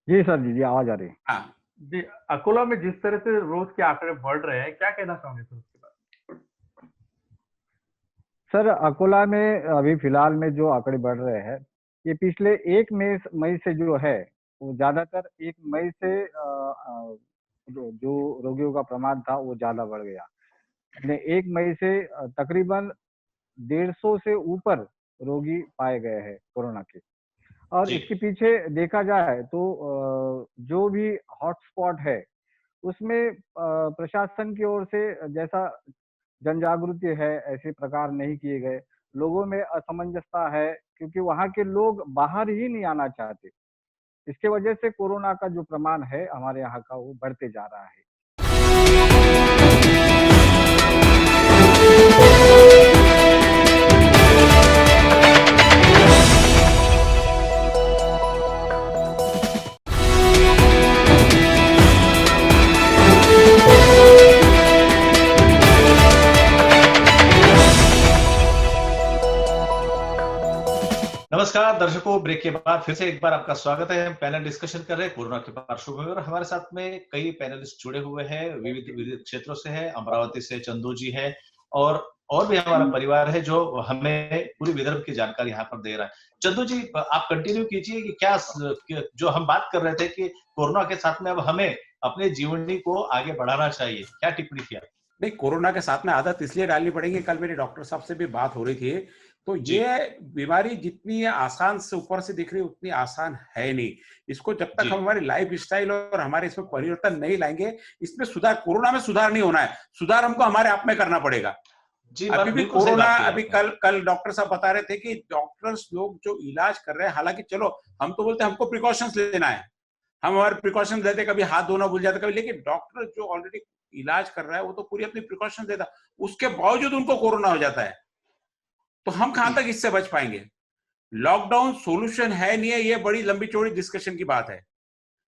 जी सर, जी आवाज आ रही है। हाँ जी, अकोला में जिस तरह से रोज के आंकड़े बढ़ रहे हैं, क्या कहना चाहोगे सर उसके बारे में? सर, अकोला में अभी फिलहाल में जो आंकड़े बढ़ रहे हैं, ये पिछले 1 मई से जो है, वो ज्यादातर 1 मई से जो रोगियों का प्रमाण था वो ज्यादा बढ़ गया। 1 मई से तकरीबन 150 से ऊपर रोगी पाए गए हैं कोरोना के। और जी इसके पीछे देखा जाए तो जो भी हॉटस्पॉट है उसमें प्रशासन की ओर से जैसा जन जागृति है, ऐसे प्रकार नहीं किए गए। लोगों में असमंजसता है क्योंकि वहाँ के लोग बाहर ही नहीं आना चाहते। इसके वजह से कोरोना का जो प्रमाण है हमारे यहाँ का, वो बढ़ते जा रहा है। नमस्कार दर्शकों, ब्रेक के बाद फिर से एक बार आपका स्वागत है। हम पैनल डिस्कशन कर रहे हैं कोरोना के पार्श्वभूमि पर। हमारे साथ में कई पैनलिस्ट जुड़े हुए हैं, विविध विविध क्षेत्रों से हैं। अमरावती से चंदू जी है और भी हमारा परिवार है जो हमें पूरी विदर्भ की जानकारी यहाँ पर दे रहा है। चंदू जी, आप कंटिन्यू कीजिए कि क्या जो हम बात कर रहे थे कि कोरोना के साथ में अब हमें अपने जीवनी को आगे बढ़ाना चाहिए, क्या टिप्पणी किया? नहीं, कोरोना के साथ में आदत इसलिए डालनी पड़ेगी। कल मेरे डॉक्टर साहब से भी बात हो रही थी, तो ये बीमारी जितनी आसान से ऊपर से दिख रही है उतनी आसान है नहीं। इसको जब तक हम हमारी लाइफ स्टाइल और हमारे इसमें परिवर्तन नहीं लाएंगे, इसमें सुधार, कोरोना में सुधार नहीं होना है, सुधार हमको हमारे आप में करना पड़ेगा। जी, अभी भी कोरोना, अभी कल डॉक्टर साहब बता रहे थे कि डॉक्टर्स लोग जो इलाज कर रहे हैं, हालांकि चलो हम तो बोलते हैं हमको प्रिकॉशंस लेना है, हम हमारे प्रिकॉशंस लेते, कभी हाथ धोना भूल जाते कभी, लेकिन डॉक्टर जो ऑलरेडी इलाज कर रहा है वो तो पूरी अपनी प्रिकॉशंस लेता, उसके बावजूद उनको कोरोना हो जाता है। तो हम कहां तक इससे बच पाएंगे? लॉकडाउन सॉल्यूशन है नहीं है, ये बड़ी लंबी चौड़ी डिस्कशन की बात है,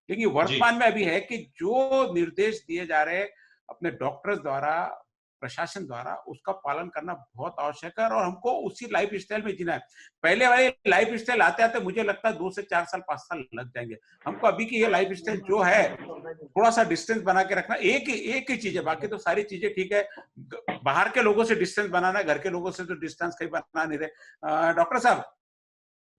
लेकिन वर्तमान में अभी है कि जो निर्देश दिए जा रहे हैं अपने डॉक्टर्स द्वारा, प्रशासन द्वारा, उसका पालन करना बहुत आवश्यक है और हमको उसी लाइफ स्टाइल में जीना है। पहले वाले लाइफ स्टाइल आते आते मुझे लगता है 2 से 4 साल 5 साल लग जाएंगे। हमको अभी की ये लाइफ स्टाइल जो है, थोड़ा सा डिस्टेंस बना के रखना, एक ही चीज है, बाकी तो सारी चीजें ठीक है। बाहर के लोगों से डिस्टेंस बनाना है, घर के लोगों से तो डिस्टेंस कहीं बना नहीं रहे। डॉक्टर साहब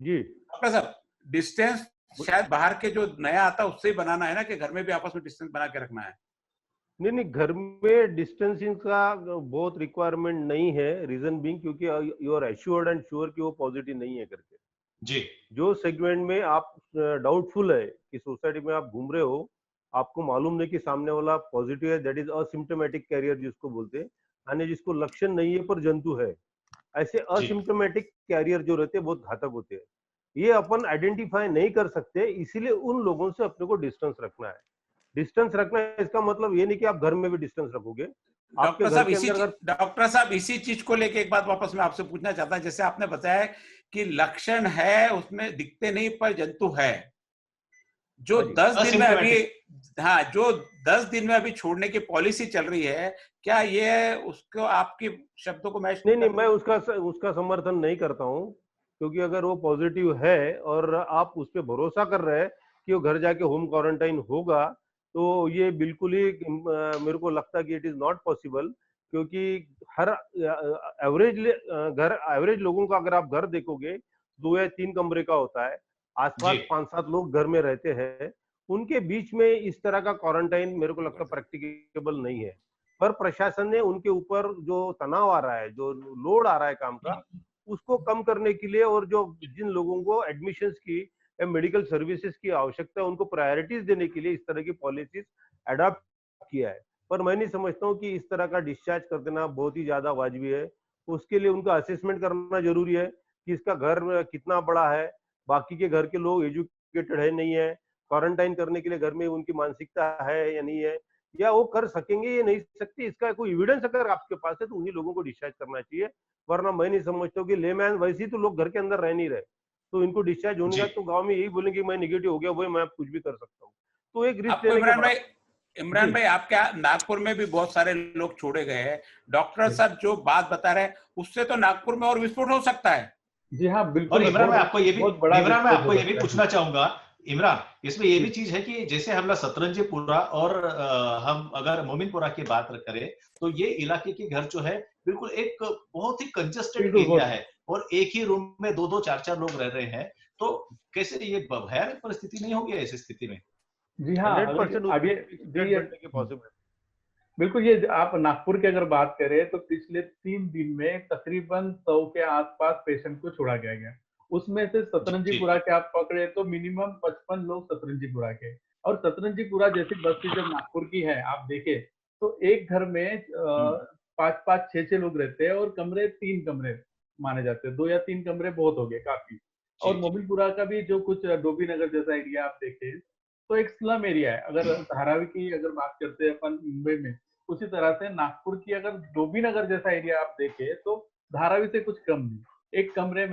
जी, डॉक्टर साहब, डिस्टेंस शायद बाहर के जो नया आता है उससे ही बनाना है ना, कि घर में भी आपस में डिस्टेंस बना के रखना है? नहीं, घर में डिस्टेंसिंग का बहुत रिक्वायरमेंट नहीं है। रीजन बीइंग क्योंकि you are assured and sure कि वो पॉजिटिव नहीं है करके। जी, जो सेगमेंट में आप डाउटफुल है कि सोसाइटी में आप घूम रहे हो, आपको मालूम नहीं कि सामने वाला पॉजिटिव है, दैट इज असिम्प्टोमेटिक कैरियर जिसको बोलते हैं, यानी जिसको लक्षण नहीं है पर जंतु है। ऐसे असिम्प्टोमेटिक कैरियर जो रहते हैं बहुत घातक होते हैं। ये अपन आइडेंटिफाई नहीं कर सकते, इसीलिए उन लोगों से अपने को डिस्टेंस रखना है। डिस्टेंस रखना है इसका मतलब ये नहीं कि आप घर में भी डिस्टेंस रखोगे। डॉक्टर साहब, इसी चीज को लेके एक बात वापस मैं आपसे पूछना चाहता हूं। जैसे आपने बताया कि लक्षण है, उसमें दिखते नहीं पर जंतु है, जो 10 दिन में अभी, हाँ, जो 10 दिन में अभी छोड़ने की पॉलिसी चल रही है, क्या ये उसको आपके शब्दों को मैच नहीं, मैं उसका समर्थन नहीं करता हूँ, क्योंकि अगर वो पॉजिटिव है और आप उस पर भरोसा कर रहे हैं कि वो घर जाके होम क्वारंटाइन होगा, तो ये बिल्कुल ही मेरे को लगता है कि इट इज नॉट पॉसिबल। क्योंकि हर एवरेज लोगों का अगर आप घर देखोगे 2 या 3 कमरे का होता है, आसपास 5-7 लोग घर में रहते हैं, उनके बीच में इस तरह का क्वारंटाइन मेरे को लगता है प्रैक्टिकेबल नहीं है। पर प्रशासन ने उनके ऊपर जो तनाव आ रहा है, जो लोड आ रहा है काम का, उसको कम करने के लिए और जो जिन लोगों को एडमिशंस की मेडिकल सर्विसेज की आवश्यकता है उनको प्रायोरिटीज देने के लिए इस तरह की पॉलिसीज अडॉप्ट किया है। पर मैं नहीं समझता हूँ कि इस तरह का डिस्चार्ज कर देना बहुत ही ज्यादा वाजिबी है। उसके लिए उनका असेसमेंट करना जरूरी है कि इसका घर कितना बड़ा है, बाकी के घर के लोग एजुकेटेड है नहीं है, क्वारंटाइन करने के लिए घर में उनकी मानसिकता है या नहीं है, या वो कर सकेंगे या नहीं सकते। इसका कोई एविडेंस अगर आपके पास है तो उन्हीं लोगों को डिस्चार्ज करना चाहिए। वरना मैं नहीं समझता हूँ कि लेमैन, वैसे ही तो लोग घर के अंदर रह नहीं रहे, तो इनको डिस्चार्ज होने का तो गांव में यही बोलेंगे मैं नेगेटिव हो गया, वही मैं कुछ भी कर सकता हूँ। तो एक रिस्क लेने के इमरान भाई, आपके नागपुर में भी बहुत सारे लोग छोड़े गए हैं। डॉक्टर साहब जो बात बता रहे हैं उससे तो नागपुर में और विस्फोट हो सकता है। जी हाँ, बिल्कुल। और इमरान मैं आपको ये भी पूछना चाहूंगा इमरान, इसमें ये भी चीज है कि जैसे हमला सतरंजीपुरा और हम अगर मोमिनपुरा की बात करें तो ये इलाके के घर जो है बिल्कुल एक बहुत ही कंजेस्टेड एरिया है और एक ही रूम में 2-2 4-4 लोग रह रहे हैं, तो कैसे ये भयानक परिस्थिति नहीं होगी ऐसी स्थिति में? जी हाँ, 100% अभी बिल्कुल, ये आप नागपुर की अगर बात करें तो पिछले 3 दिन में तकरीबन 100 के आसपास पेशेंट को छोड़ा गया। उसमें से सतरंजीपुरा के आप पकड़े तो मिनिमम 55 लोग सतरंजीपुरा के, और सतरंजीपुरा जैसी बस्ती जब नागपुर की है आप देखें तो एक घर में 5-5, 6-6 लोग रहते हैं और कमरे 3 कमरे माने जाते हैं। 2 या 3 कमरे बहुत हो गए काफी। और मोबिलपुरा का भी जो कुछ डोबी नगर जैसा एरिया आप देखें तो एक स्लम एरिया है। अगर धारावी की अगर बात करते हैं अपन मुंबई में, उसी तरह से नागपुर की अगर डोबी नगर जैसा एरिया आप देखें तो धारावी से कुछ कम नहीं। एक कमरे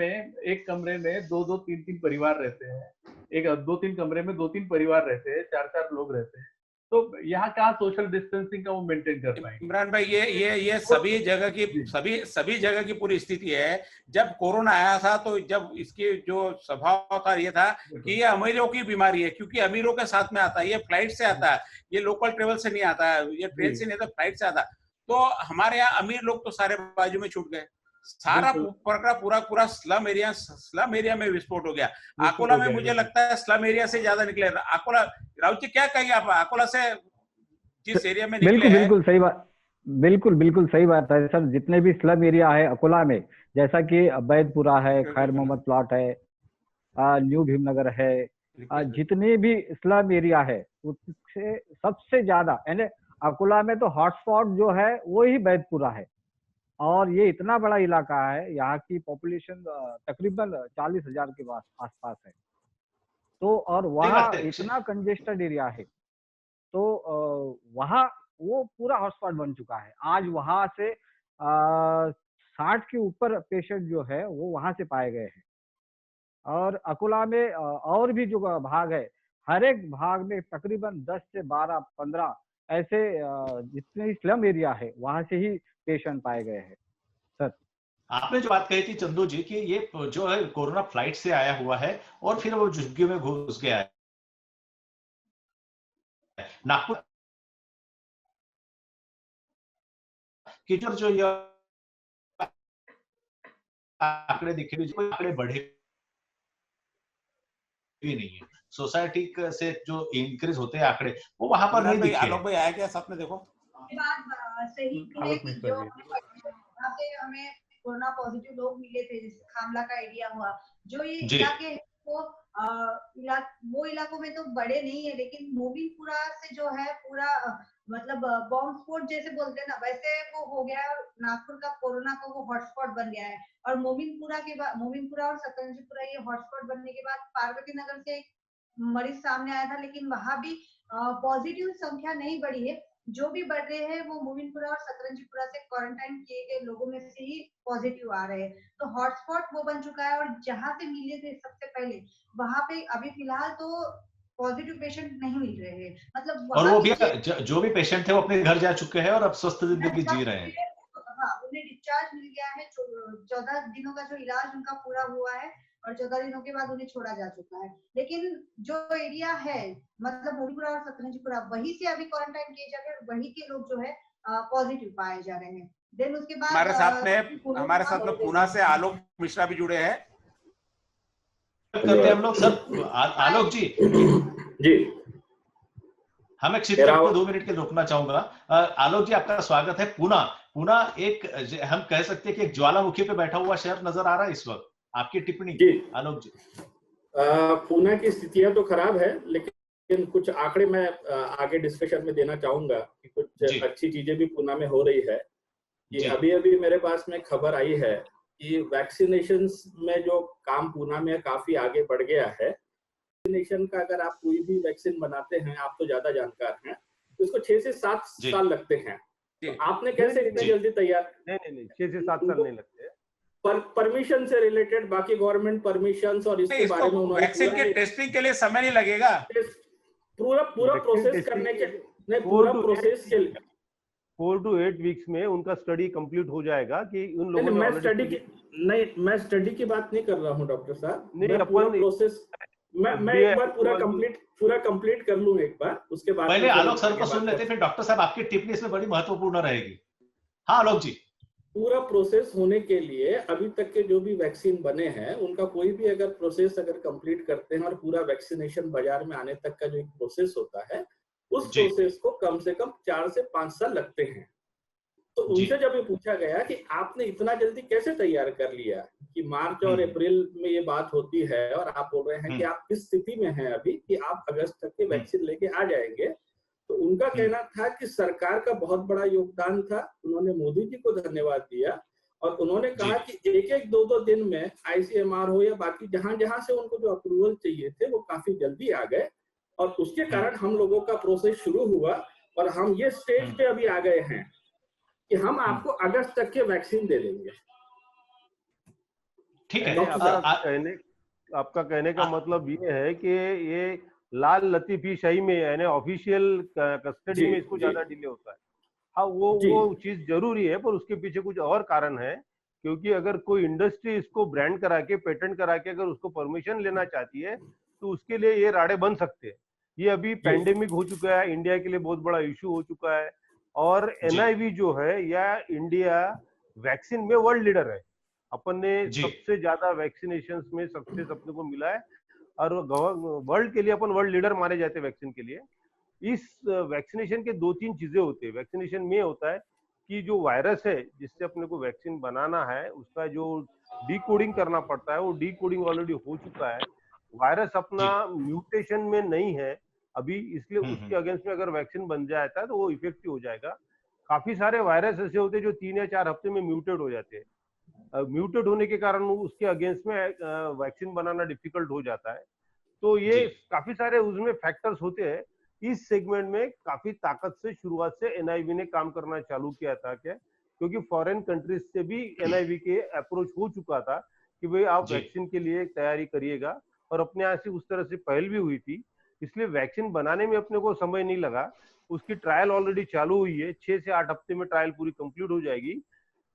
में 2-2, 3-3 परिवार रहते हैं। एक 2-3 कमरे में 2-3 परिवार रहते हैं, 4-4 लोग रहते हैं। तो यहाँ कहाँ सोशल डिस्टेंसिंग का वो मेंटेन कर पाएंगे? इमरान भाई, ये सभी जगह की पूरी स्थिति है। जब कोरोना आया था तो जब इसकी जो स्वभाव था ये था कि ये अमीरों की बीमारी है, क्योंकि अमीरों के साथ में आता है, ये फ्लाइट से आता है, ये लोकल ट्रेवल से नहीं आता है, ये ट्रेन से नहीं आता, फ्लाइट से आता है। तो हमारे यहाँ अमीर लोग तो सारे बाजू में छूट गए। सारा पूरा स्लम एरिया में विस्फोट हो गया। अकोला में मुझे लगता है स्लम एरिया से ज्यादा निकले। अकोला, राउत जी क्या कहेंगे आप अकोला से जिस एरिया में निकले? बिल्कुल सही बात, बिल्कुल सही बात है सर। जितने भी स्लम एरिया है अकोला में, जैसा कि बैदपुरा है, खैर मोहम्मद प्लॉट है, न्यू भीमनगर है, जितने भी स्लम एरिया है उससे सबसे ज्यादा यानी अकोला में तो हॉटस्पॉट जो है वो ही बैदपुरा है। और ये इतना बड़ा इलाका है, यहाँ की पॉपुलेशन तकरीबन 40,000 के आसपास है। तो और वहाँ इतना कंजेस्टेड एरिया है, तो वहाँ वो पूरा हॉटस्पॉट बन चुका है। आज वहाँ से 60 के ऊपर पेशेंट जो है वो वहाँ से पाए गए हैं। और अकोला में और भी जो भाग है, हर एक भाग में तकरीबन 10 से 12, 15 ऐसे जितने स्लम एरिया है वहां से ही पेशेंट पाए गए हैं। सर, आपने जो बात कही थी चंदू जी कि ये जो है कोरोना फ्लाइट से आया हुआ है और फिर वो झुग्गी में घुस गया है। नागपुर की जो ये आंकड़े दिखे, जो आंकड़े बढ़े भी नहीं है, सोसाइटी से जो इंक्रीज होते हैं आंकड़े वो वहां पर नहीं दिखे। आलोक भाई आया क्या साथ में? देखो बात सही है कि जो वहाँ पे हमें कोरोना पॉजिटिव लोग मिले थे, जैसे खामला का एरिया हुआ, जो ये इलाके वो इलाकों में तो बड़े नहीं है, लेकिन मोबिलपुरा से जो है पूरा मतलब बॉम्ब स्पॉट जैसे बोलते हैं ना, वैसे वो हो गया है। नागपुर का कोरोना का वो हॉटस्पॉट बन गया है। और मोमिनपुरा और सतरंजीपुरा ये हॉटस्पॉट बनने के बाद पार्वती नगर से एक मरीज सामने आया था, लेकिन वहां भी पॉजिटिव संख्या नहीं बढ़ी है। जो भी बढ़ रहे हैं वो मोमिनपुरा और सतरंजीपुरा से क्वारंटाइन किए गए लोगों में से ही पॉजिटिव आ रहे हैं। तो हॉटस्पॉट वो बन चुका है। और जहां से मिले थे सबसे पहले, वहां पे अभी फिलहाल तो पॉजिटिव पेशेंट नहीं मिल रहे हैं। मतलब और वो भी जो भी पेशेंट थे वो अपने घर जा चुके हैं और अब स्वस्थ जिंदगी जी रहे हैं। हाँ, उन्हें डिस्चार्ज मिल गया है। 14 दिनों का जो इलाज उनका पूरा हुआ है और 14 दिनों के बाद उन्हें छोड़ा जा चुका है। लेकिन जो एरिया है मतलब मोबिलपुरा और सतरंजीपुरा, वहीं से अभी क्वारंटाइन किए जा रहे हैं, वहीं के लोग जो है पॉजिटिव पाए जा रहे हैं। देन उसके बाद हमारे साथ में पुणे से आलोक मिश्रा भी जुड़े हैं। करते हैं हम लोग सर। आलोक जी हम एक क्षेत्र को 2 मिनट के रोकना चाहूंगा। आलोक जी आपका स्वागत है। पुणे एक हम कह सकते हैं कि एक ज्वालामुखी पे बैठा हुआ शहर नजर आ रहा है इस वक्त। आपकी टिप्पणी जी आलोक जी। पुणे की स्थितियां तो खराब है, लेकिन कुछ आंकड़े मैं आगे डिस्कशन में देना चाहूंगा कि कुछ अच्छी चीजें भी पुणे में हो रही है। कि अभी मेरे पास में खबर आई है कि वैक्सीनेशन में जो काम पुणे में काफी आगे बढ़ गया है। वैक्सीनेशन का अगर आप कोई भी वैक्सीन बनाते हैं, आप तो ज्यादा जानकार हैं, तो उसको 6 से 7 साल लगते हैं। तो आपने कैसे इतने जल्दी तैयार? नहीं 6 से 7 साल नहीं लगते। परमिशन से रिलेटेड बाकी गवर्नमेंट परमिशन और इसके बारे में वैक्सीन के टेस्टिंग के लिए समय नहीं लगेगा। पूरा प्रोसेस करने के नहीं, पूरा प्रोसेस के 4 to 8 वीक्स में उनका स्टडी कंप्लीट हो जाएगा कि उन लोगों ने मैं स्टडी की बात नहीं कर रहा हूं डॉक्टर साहब। मैं पूरा प्रोसेस मैं एक बार पूरा कंप्लीट कर लूं एक बार, उसके बाद पहले आलोक सर को सुन लेते, फिर डॉक्टर साहब आपकी टिप्पणी इसमें बड़ी महत्वपूर्ण रहेगी। हाँ आलोक जी। पूरा प्रोसेस होने के लिए अभी तक के जो भी वैक्सीन बने हैं उनका कोई भी अगर प्रोसेस कंप्लीट करते हैं और पूरा वैक्सीनेशन बाजार में आने तक का जो एक प्रोसेस होता है, उस प्रोसेस को कम से कम 4 से 5 साल लगते हैं। तो उनसे जब ये पूछा गया कि आपने इतना जल्दी कैसे तैयार कर लिया कि मार्च और अप्रैल में ये बात होती है और आप बोल रहे हैं कि आप किस स्थिति में हैं अभी कि आप अगस्त तक के वैक्सीन लेके आ जाएंगे, तो उनका कहना था कि सरकार का बहुत बड़ा योगदान था। उन्होंने मोदी जी को धन्यवाद दिया और उन्होंने कहा कि एक 2 दिन में ICMR हो या बाकी जहां से उनको जो अप्रूवल चाहिए थे वो काफी जल्दी आ गए और उसके कारण हम लोगों का प्रोसेस शुरू हुआ और हम ये स्टेज पे अभी आ गए हैं कि हम आपको अगस्त तक के वैक्सीन दे देंगे। ठीक है। आपका कहने का मतलब ये है कि ये लाल लतीफी शाही में यानी ऑफिशियल कस्टडी में इसको ज्यादा डिले होता है। हाँ वो चीज जरूरी है, पर उसके पीछे कुछ और कारण है, क्योंकि अगर कोई इंडस्ट्री इसको ब्रांड करा के पेटेंट करा के अगर उसको परमिशन लेना चाहती है तो उसके लिए ये राड़े बन सकते हैं। ये अभी पैंडेमिक हो चुका है, इंडिया के लिए बहुत बड़ा इश्यू हो चुका है और NIV जो है या इंडिया वैक्सीन में वर्ल्ड लीडर है। अपन ने सबसे ज्यादा वैक्सीनेशन में सक्सेस अपने को मिला है और वर्ल्ड के लिए अपन वर्ल्ड लीडर माने जाते हैं वैक्सीन के लिए। इस वैक्सीनेशन के 2-3 चीजें होती है। वैक्सीनेशन में होता है कि जो वायरस है जिससे अपने को वैक्सीन बनाना है उसका जो डीकोडिंग करना पड़ता है वो डीकोडिंग ऑलरेडी हो चुका है। वायरस अपना म्यूटेशन में नहीं है अभी, इसलिए उसके अगेंस्ट में अगर वैक्सीन बन जाता है तो वो इफेक्टिव हो जाएगा। काफी सारे वायरस ऐसे होते हैं जो 3 या 4 हफ्ते में म्यूटेट हो जाते हैं। म्यूटेट होने के कारण उसके अगेंस्ट में वैक्सीन बनाना डिफिकल्ट हो जाता है। तो ये काफी सारे उसमें फैक्टर्स होते हैं। इस सेगमेंट में काफी ताकत से शुरुआत से NIV ने काम करना चालू किया था क्या, क्योंकि फॉरेन कंट्रीज से भी NIV के अप्रोच हो चुका था कि भाई आप वैक्सीन के लिए तैयारी करिएगा और अपने यहाँ से उस तरह से पहल भी हुई थी। इसलिए वैक्सीन बनाने में अपने को समय नहीं लगा। उसकी ट्रायल ऑलरेडी चालू हुई है, 6 से 8 हफ्ते में ट्रायल पूरी कंप्लीट हो जाएगी।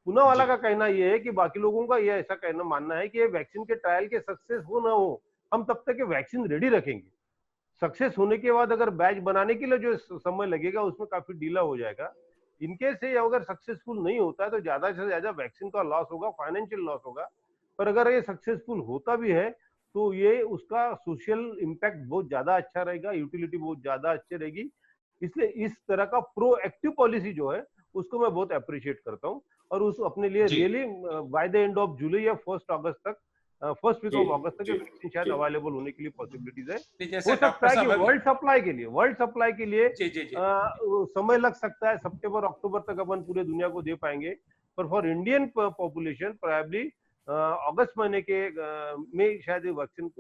पूना वाला का कहना यह है कि बाकी लोगों का यह ऐसा कहना मानना है कि वैक्सीन के ट्रायल के सक्सेस हो ना हो, हम तब तक वैक्सीन रेडी रखेंगे। सक्सेस होने के बाद अगर बैच बनाने के लिए जो समय लगेगा उसमें काफी डीला हो जाएगा। इनके से अगर सक्सेसफुल नहीं होता है तो ज्यादा से ज्यादा वैक्सीन का लॉस होगा, फाइनेंशियल लॉस होगा। पर अगर ये सक्सेसफुल होता भी है तो ये उसका सोशल इम्पैक्ट बहुत ज्यादा अच्छा रहेगा, यूटिलिटी बहुत ज्यादा अच्छी रहेगी। इसलिए इस तरह का प्रोएक्टिव पॉलिसी जो है उसको मैं बहुत अप्रिशिएट करता हूँ और उस अपने लिए really by the end of July या 1 अगस्त तक, फर्स्ट वीक ऑफ अगस्त तक वैक्सीन शायद अवेलेबल होने के लिए पॉसिबिलिटीज है। हो सकता है कि वर्ल्ड सप्लाई के लिए समय लग सकता है, सितंबर अक्टूबर तक अपन पूरे दुनिया को दे पाएंगे, पर फॉर इंडियन पॉपुलेशन प्रोबेबली अगस्त महीने के में शायद वैक्सीन।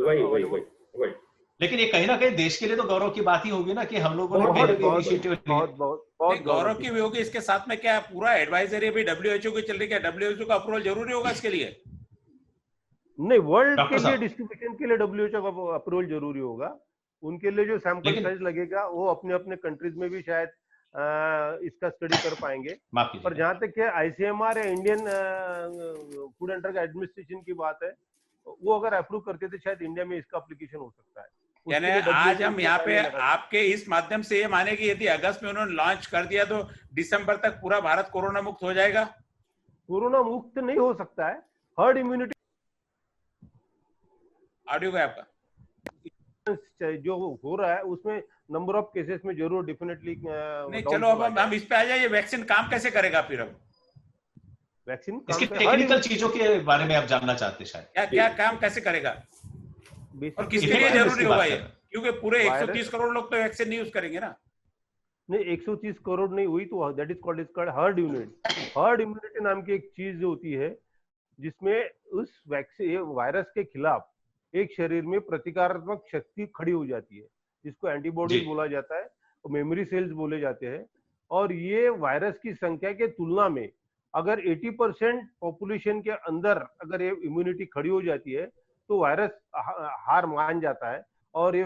लेकिन ये कहीं ना कहीं देश के लिए तो गौरव की बात ही होगी ना कि हम लोगों ने बहुत गौरव की भी होगी। इसके साथ में क्या पूरा एडवाइजरी अभी WHO की चल रही है, WHO का अप्रूवल जरूरी होगा इसके लिए? नहीं, वर्ल्ड के लिए डिस्ट्रीब्यूशन के लिए WHO का अप्रूवल जरूरी होगा। उनके लिए जो सैंपल साइज लगेगा वो अपने अपने कंट्रीज में भी शायद इसका स्टडी कर पाएंगे। पर जहां तक के ICMR या Indian food and drug administration की बात है, वो अगर अप्रूव करते थे शायद इंडिया में इसका एप्लीकेशन हो सकता है। यानी आज हम यहाँ पे आपके इस माध्यम से ये माने कि यदि अगस्त में उन्होंने लॉन्च कर दिया तो दिसंबर तक पूरा भारत कोरोना मुक्त हो जाएगा? कोरोना मुक्त नहीं हो सकता है, हर्ड इम्यूनिटी ऑडियो है आपका जो हो रहा है उसमें नंबर ऑफ केसेस में जरूर डेफिनेटली नहीं। चलो अब हम इस पे आ जाइए, वैक्सीन काम कैसे करेगा फिर? अब वैक्सीन इसकी टेक्निकल चीजों के बारे में आप जानना चाहते हैं शायद, क्या काम कैसे करेगा और किसके लिए जरूरी होगा ये? क्योंकि पूरे 130 करोड़ लोग तो वैक्सीन नहीं यूज करेंगे ना। नहीं, 130 करोड़ नहीं हुई तो that is called herd immunity. Herd immunity नाम की एक चीज होती है जिसमें उस वैक्सीन वायरस के खिलाफ एक शरीर में प्रतिकारात्मक शक्ति खड़ी हो जाती है, जिसको एंटीबॉडीज बोला जाता है और मेमोरी सेल्स बोले जाते हैं। और ये वायरस की संख्या के तुलना में अगर 80% पॉपुलेशन के अंदर अगर ये इम्यूनिटी खड़ी हो जाती है तो वायरस हार मान जाता है और ये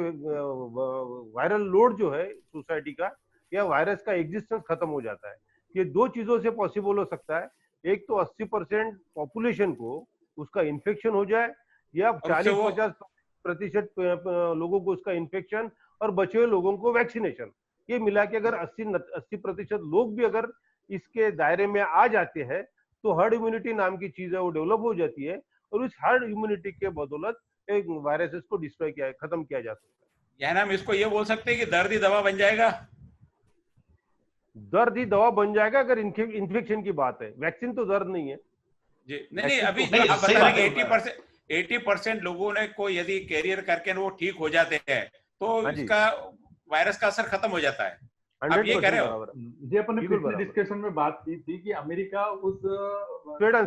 वायरल लोड जो है सोसाइटी का या वायरस का एग्जिस्टेंस खत्म हो जाता है। ये दो चीजों से पॉसिबल हो सकता है, एक तो 80% पॉपुलेशन को उसका इन्फेक्शन हो जाए या 40-50 प्रतिशत लोगों को उसका इन्फेक्शन और बचे हुए लोगों को वैक्सीनेशन, ये मिला के अगर 80% लोग भी अगर इसके दायरे में आ जाते हैं तो हर्ड इम्यूनिटी नाम की चीज है वो डेवलप हो जाती है, और उस हर्ड इम्यूनिटी के बदौलत एक वायरसेस को डिस्ट्रॉय खत्म किया जा सकता है। यानी हम इसको ये बोल सकते हैं कि दर्द ही दवा बन जाएगा। दर्द ही दवा बन जाएगा अगर इन्फेक्शन की बात है, वैक्सीन तो दर्द नहीं है जी। नहीं अभी नहीं, आप सही बता बात रहे है। 80% लोगों ने को यदि कैरियर करके वो ठीक हो जाते हैं तो हाँ जी। इसका वायरस का असर खत्म हो जाता है। आप ये कह रहे हो? जी अपन ने बिल्कुल पिछले बराबर। डिस्कशन में बात की थी कि अमेरिका उस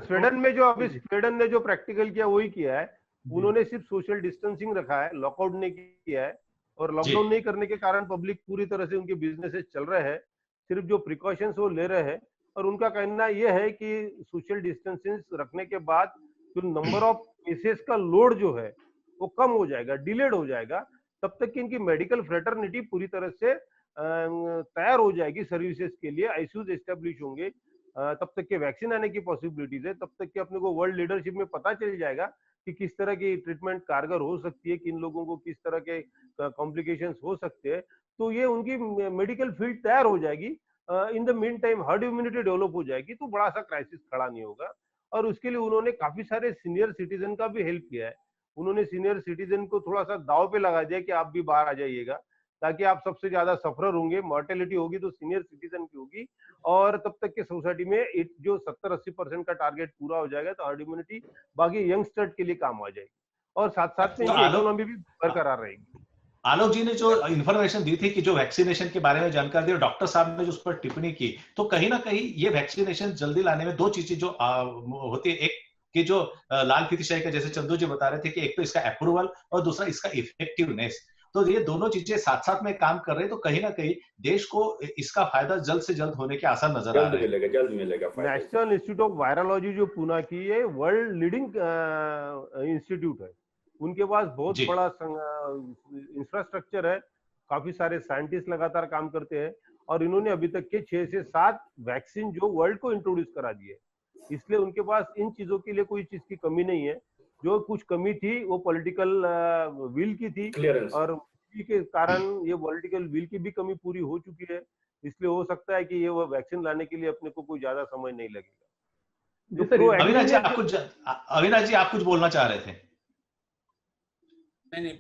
स्वीडन में जो अभी जी। स्वीडन ने जो प्रैक्टिकल किया वही किया है, उन्होंने सिर्फ सोशल डिस्टेंसिंग रखा है, लॉकआउट नहीं किया है, और लॉकडाउन नहीं करने के कारण पब्लिक पूरी तरह से उनके बिजनेसेस चल रहे हैं, सिर्फ जो प्रिकॉशंस वो ले रहे हैं। और उनका कहना यह है कि सोशल डिस्टेंसिंग रखने के बाद जो नंबर ऑफ केसेस का लोड जो है वो कम हो जाएगा, डिलेड हो जाएगा, तब तक कि इनकी मेडिकल फ्रेटर्निटी पूरी तरह से तैयार हो जाएगी सर्विसेज के लिए, आईसीयूज एस्टेब्लिश होंगे, तब तक के वैक्सीन आने की पॉसिबिलिटीज है, तब तक कि अपने को वर्ल्ड लीडरशिप में पता चल जाएगा कि किस तरह की ट्रीटमेंट कारगर हो सकती है, किन लोगों को किस तरह के कॉम्प्लिकेशंस हो सकते हैं। तो ये उनकी मेडिकल फील्ड तैयार हो जाएगी, in the mean time herd immunity develop हो जाएगी, तो बड़ा सा क्राइसिस खड़ा नहीं होगा। और उसके लिए उन्होंने काफी सारे सीनियर सिटीजन का भी हेल्प किया है। उन्होंने सीनियर सिटीजन को थोड़ा सा दाव पे लगा दिया कि आप भी बाहर आ जाइएगा, ताकि आप सबसे ज्यादा सफरर होंगे, मॉर्टेलिटी होगी तो सीनियर सिटीजन की होगी, और तब तक के सोसाइटी में जो 70-80% का टारगेट पूरा हो जाएगा तो हर्ड इम्यूनिटी बाकी यंगस्टर्स के लिए काम आ जाएगी, और साथ साथ में इकोनॉमी भी बरकरार रहेगी। आलोक जी ने जो इन्फॉर्मेशन दी थी कि जो वैक्सीनेशन के बारे में जानकारी दी और डॉक्टर साहब ने जो उस पर टिप्पणी की, तो कहीं ना कहीं ये वैक्सीनेशन जल्दी लाने में दो चीजें जो होती है, एक कि जो लाल फीती शाही का जैसे चंदू जी बता रहे थे कि एक तो इसका अप्रूवल और दूसरा इसका इफेक्टिवनेस, तो ये दोनों चीजें साथ साथ में काम कर रहे हैं, तो कहीं ना कहीं देश को इसका फायदा जल्द से जल्द होने के आसार नजर आ रहे हैं। जल्द मिलेगा। नेशनल इंस्टीट्यूट ऑफ वायरोलॉजी जो पुणे की है वर्ल्ड लीडिंग इंस्टीट्यूट है, उनके पास बहुत बड़ा इंफ्रास्ट्रक्चर है, काफी सारे साइंटिस्ट लगातार काम करते हैं, और इन्होंने अभी तक के 6 से 7 वैक्सीन जो वर्ल्ड को इंट्रोड्यूस करा दिए, इसलिए उनके पास इन चीजों के लिए कोई चीज की कमी नहीं है। जो कुछ कमी थी वो पॉलिटिकल विल की थी, और के कारण ये पॉलिटिकल विल की भी कमी पूरी हो चुकी है, इसलिए हो सकता है कि ये वो वैक्सीन लाने के लिए अपने को कोई ज्यादा समय नहीं लगेगा। अविनाश जी आप कुछ बोलना चाह रहे थे? नहीं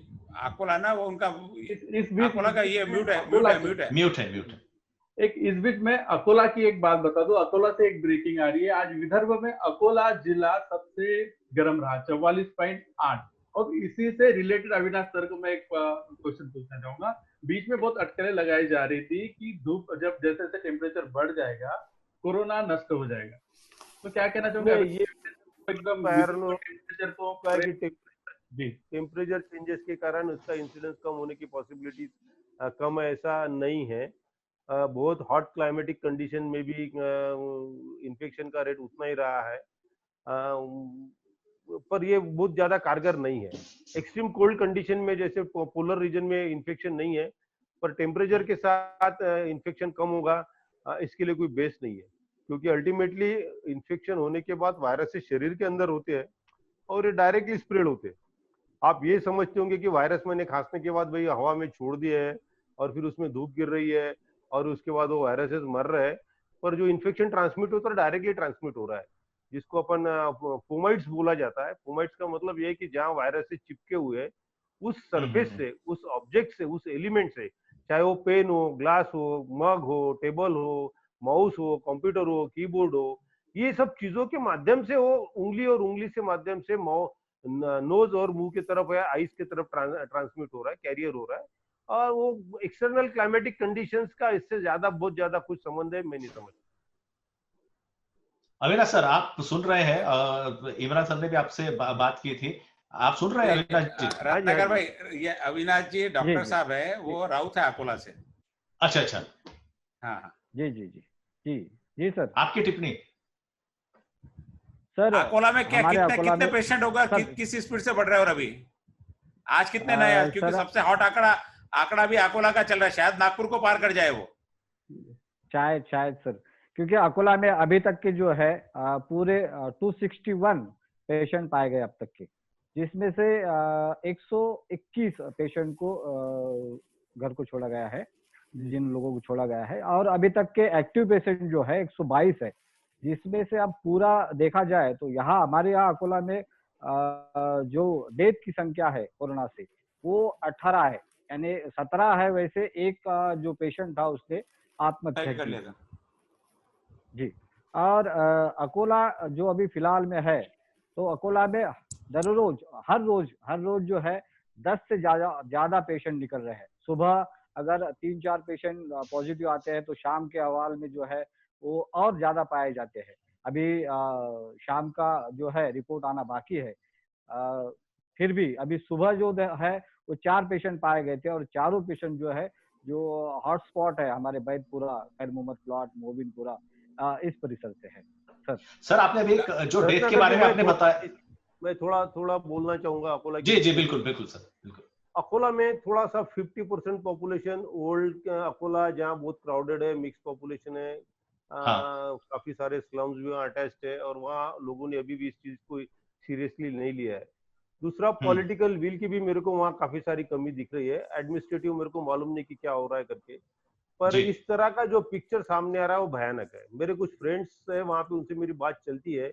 अकोला ना वो उनका इस बीच अकोला का ये म्यूट है। एक इस बीच में अकोला की एक बात बता दूं, अकोला से एक ब्रेकिंग आ रही है। आज विदर्भ में अकोला जिला सबसे गर्म रहा 44.8, और इसी से रिलेटेड अविनाश सर को मैं एक क्वेश्चन पूछना चाहूंगा। बीच में बहुत अटकलें लगाई जा रही थी कि धूप जब जैसे जैसे टेम्परेचर बढ़ जाएगा कोरोना नष्ट हो जाएगा, तो क्या कहना चाहूंगा? ये एकदम टेम्परेचर चेंजेस के कारण उसका इंसिडेंस कम होने की पॉसिबिलिटी कम है, ऐसा नहीं है। बहुत हॉट क्लाइमेटिक कंडीशन में भी इन्फेक्शन का रेट उतना ही रहा है, पर ये बहुत ज्यादा कारगर नहीं है। एक्सट्रीम कोल्ड कंडीशन में जैसे पोलर रीजन में इन्फेक्शन नहीं है, पर टेम्परेचर के साथ इन्फेक्शन कम होगा, इसके लिए कोई बेस नहीं है, क्योंकि अल्टीमेटली इन्फेक्शन होने के बाद वायरसेस शरीर के अंदर होते हैं और ये डायरेक्टली स्प्रेड होते हैं। आप ये समझते होंगे कि वायरस मैंने खांसने के बाद भाई हवा में छोड़ दिया है और फिर उसमें धूप गिर रही है और उसके बाद वो वायरसेस मर रहे हैं, पर जो इन्फेक्शन ट्रांसमिट होता है डायरेक्टली ट्रांसमिट हो रहा है, जिसको अपन फोमाइट्स बोला जाता है। फोमाइट्स का मतलब ये है कि जहाँ वायरस से चिपके हुए उस सरफेस से, उस ऑब्जेक्ट से, उस एलिमेंट से, चाहे वो पेन हो, ग्लास हो, मग हो, टेबल हो, माउस हो, कंप्यूटर हो, कीबोर्ड हो, ये सब चीजों के माध्यम से वो उंगली और उंगली से माध्यम से नोज और मुंह की तरफ या आईज की तरफ ट्रांसमिट हो रहा है, कैरियर हो रहा है। और वो एक्सटर्नल क्लाइमेटिक कंडीशंस का इससे ज्यादा बहुत ज्यादा कुछ संबंध है, मैं नहीं समझता। अविनाश सर आप सुन रहे हैं, इमरान सर ने भी आपसे बात की थी, आप सुन रहे हैं अविनाश जी? रत्नाकर भाई, ये अविनाश जी डॉक्टर साहब है, वो राउत है अकोला से। अच्छा। हाँ जी सर, आपकी टिप्पणी सर। अकोला में क्या कितने पेशेंट होगा, किस स्पीड से बढ़ रहे हो अभी? आज कितने नए? क्योंकि सबसे हॉट आंकड़ा भी अकोला का चल रहा है, शायद नागपुर को पार कर जाए वो, शायद सर, क्योंकि अकोला में अभी तक के जो है पूरे 261 पेशेंट पाए गए अब तक के जिसमें से 121 पेशेंट को घर को छोड़ा गया है, जिन लोगों को छोड़ा गया है, और अभी तक के एक्टिव पेशेंट जो है 122 है, जिसमें से अब पूरा देखा जाए तो यहाँ हमारे यहाँ अकोला में जो डेथ की संख्या है कोरोना से वो 18 है, यानी 17 है। वैसे एक जो पेशेंट था उसने आत्महत्या कर लिया। जी, और अकोला जो अभी फिलहाल में है, तो अकोला में हर रोज जो है 10 से ज्यादा पेशेंट निकल रहे हैं। सुबह अगर 3-4 पेशेंट पॉजिटिव आते हैं तो शाम के अहवाल में जो है वो और ज्यादा पाए जाते हैं। अभी शाम का जो है रिपोर्ट आना बाकी है। फिर भी अभी सुबह जो है वो 4 पेशेंट पाए गए थे, और चारों पेशेंट जो है जो हॉटस्पॉट है हमारे बैतपुरा, खैर मोहम्मद प्लॉट, मोबिनपुरा, इस परिसर से है। सर आपने अभी जो डेथ के बारे में आपने बताया, मैं थोड़ा बोलना चाहूंगा अकोला। जी बिल्कुल सर, बिल्कुल। अकोला में थोड़ा सा 50% पॉपुलेशन ओल्ड अकोला, जहाँ बहुत क्राउडेड है, मिक्स पॉपुलेशन है। काफी सारे स्लम्स भी वहाँ अटैच्ड है, और वहाँ लोगों ने अभी भी इस चीज को सीरियसली नहीं लिया है। दूसरा, पॉलिटिकल विल की भी मेरे को वहाँ काफी सारी कमी दिख रही है। एडमिनिस्ट्रेटिव मेरे को मालूम नहीं कि क्या हो रहा है करके, पर इस तरह का जो पिक्चर सामने आ रहा है वो भयानक है। मेरे कुछ फ्रेंड्स है वहाँ पे, उनसे मेरी बात चलती है।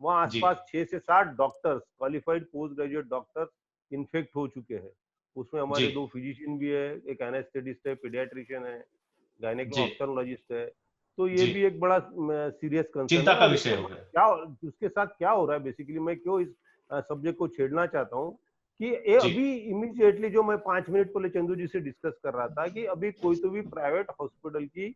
वहाँ आसपास 6 से 7 doctors, qualified post graduate doctors infect हो चुके हैं। उसमें हमारे 2 फिजिशियन भी है, एक एनेस्थेटिस्ट है, पीडियाट्रिशियन है, गायनेकोलॉजिस्ट है। तो ये भी एक बड़ा सीरियस कंसर्न, चिंता का विषय हो गया। क्या उसके साथ क्या हो रहा है, बेसिकली मैं क्यों इस सब्जेक्ट को छेड़ना चाहता हूँ कि अभी इमीडिएटली जो मैं 5 मिनट पहले चंदू जी से डिस्कस कर रहा था कि अभी कोई तो भी प्राइवेट हॉस्पिटल की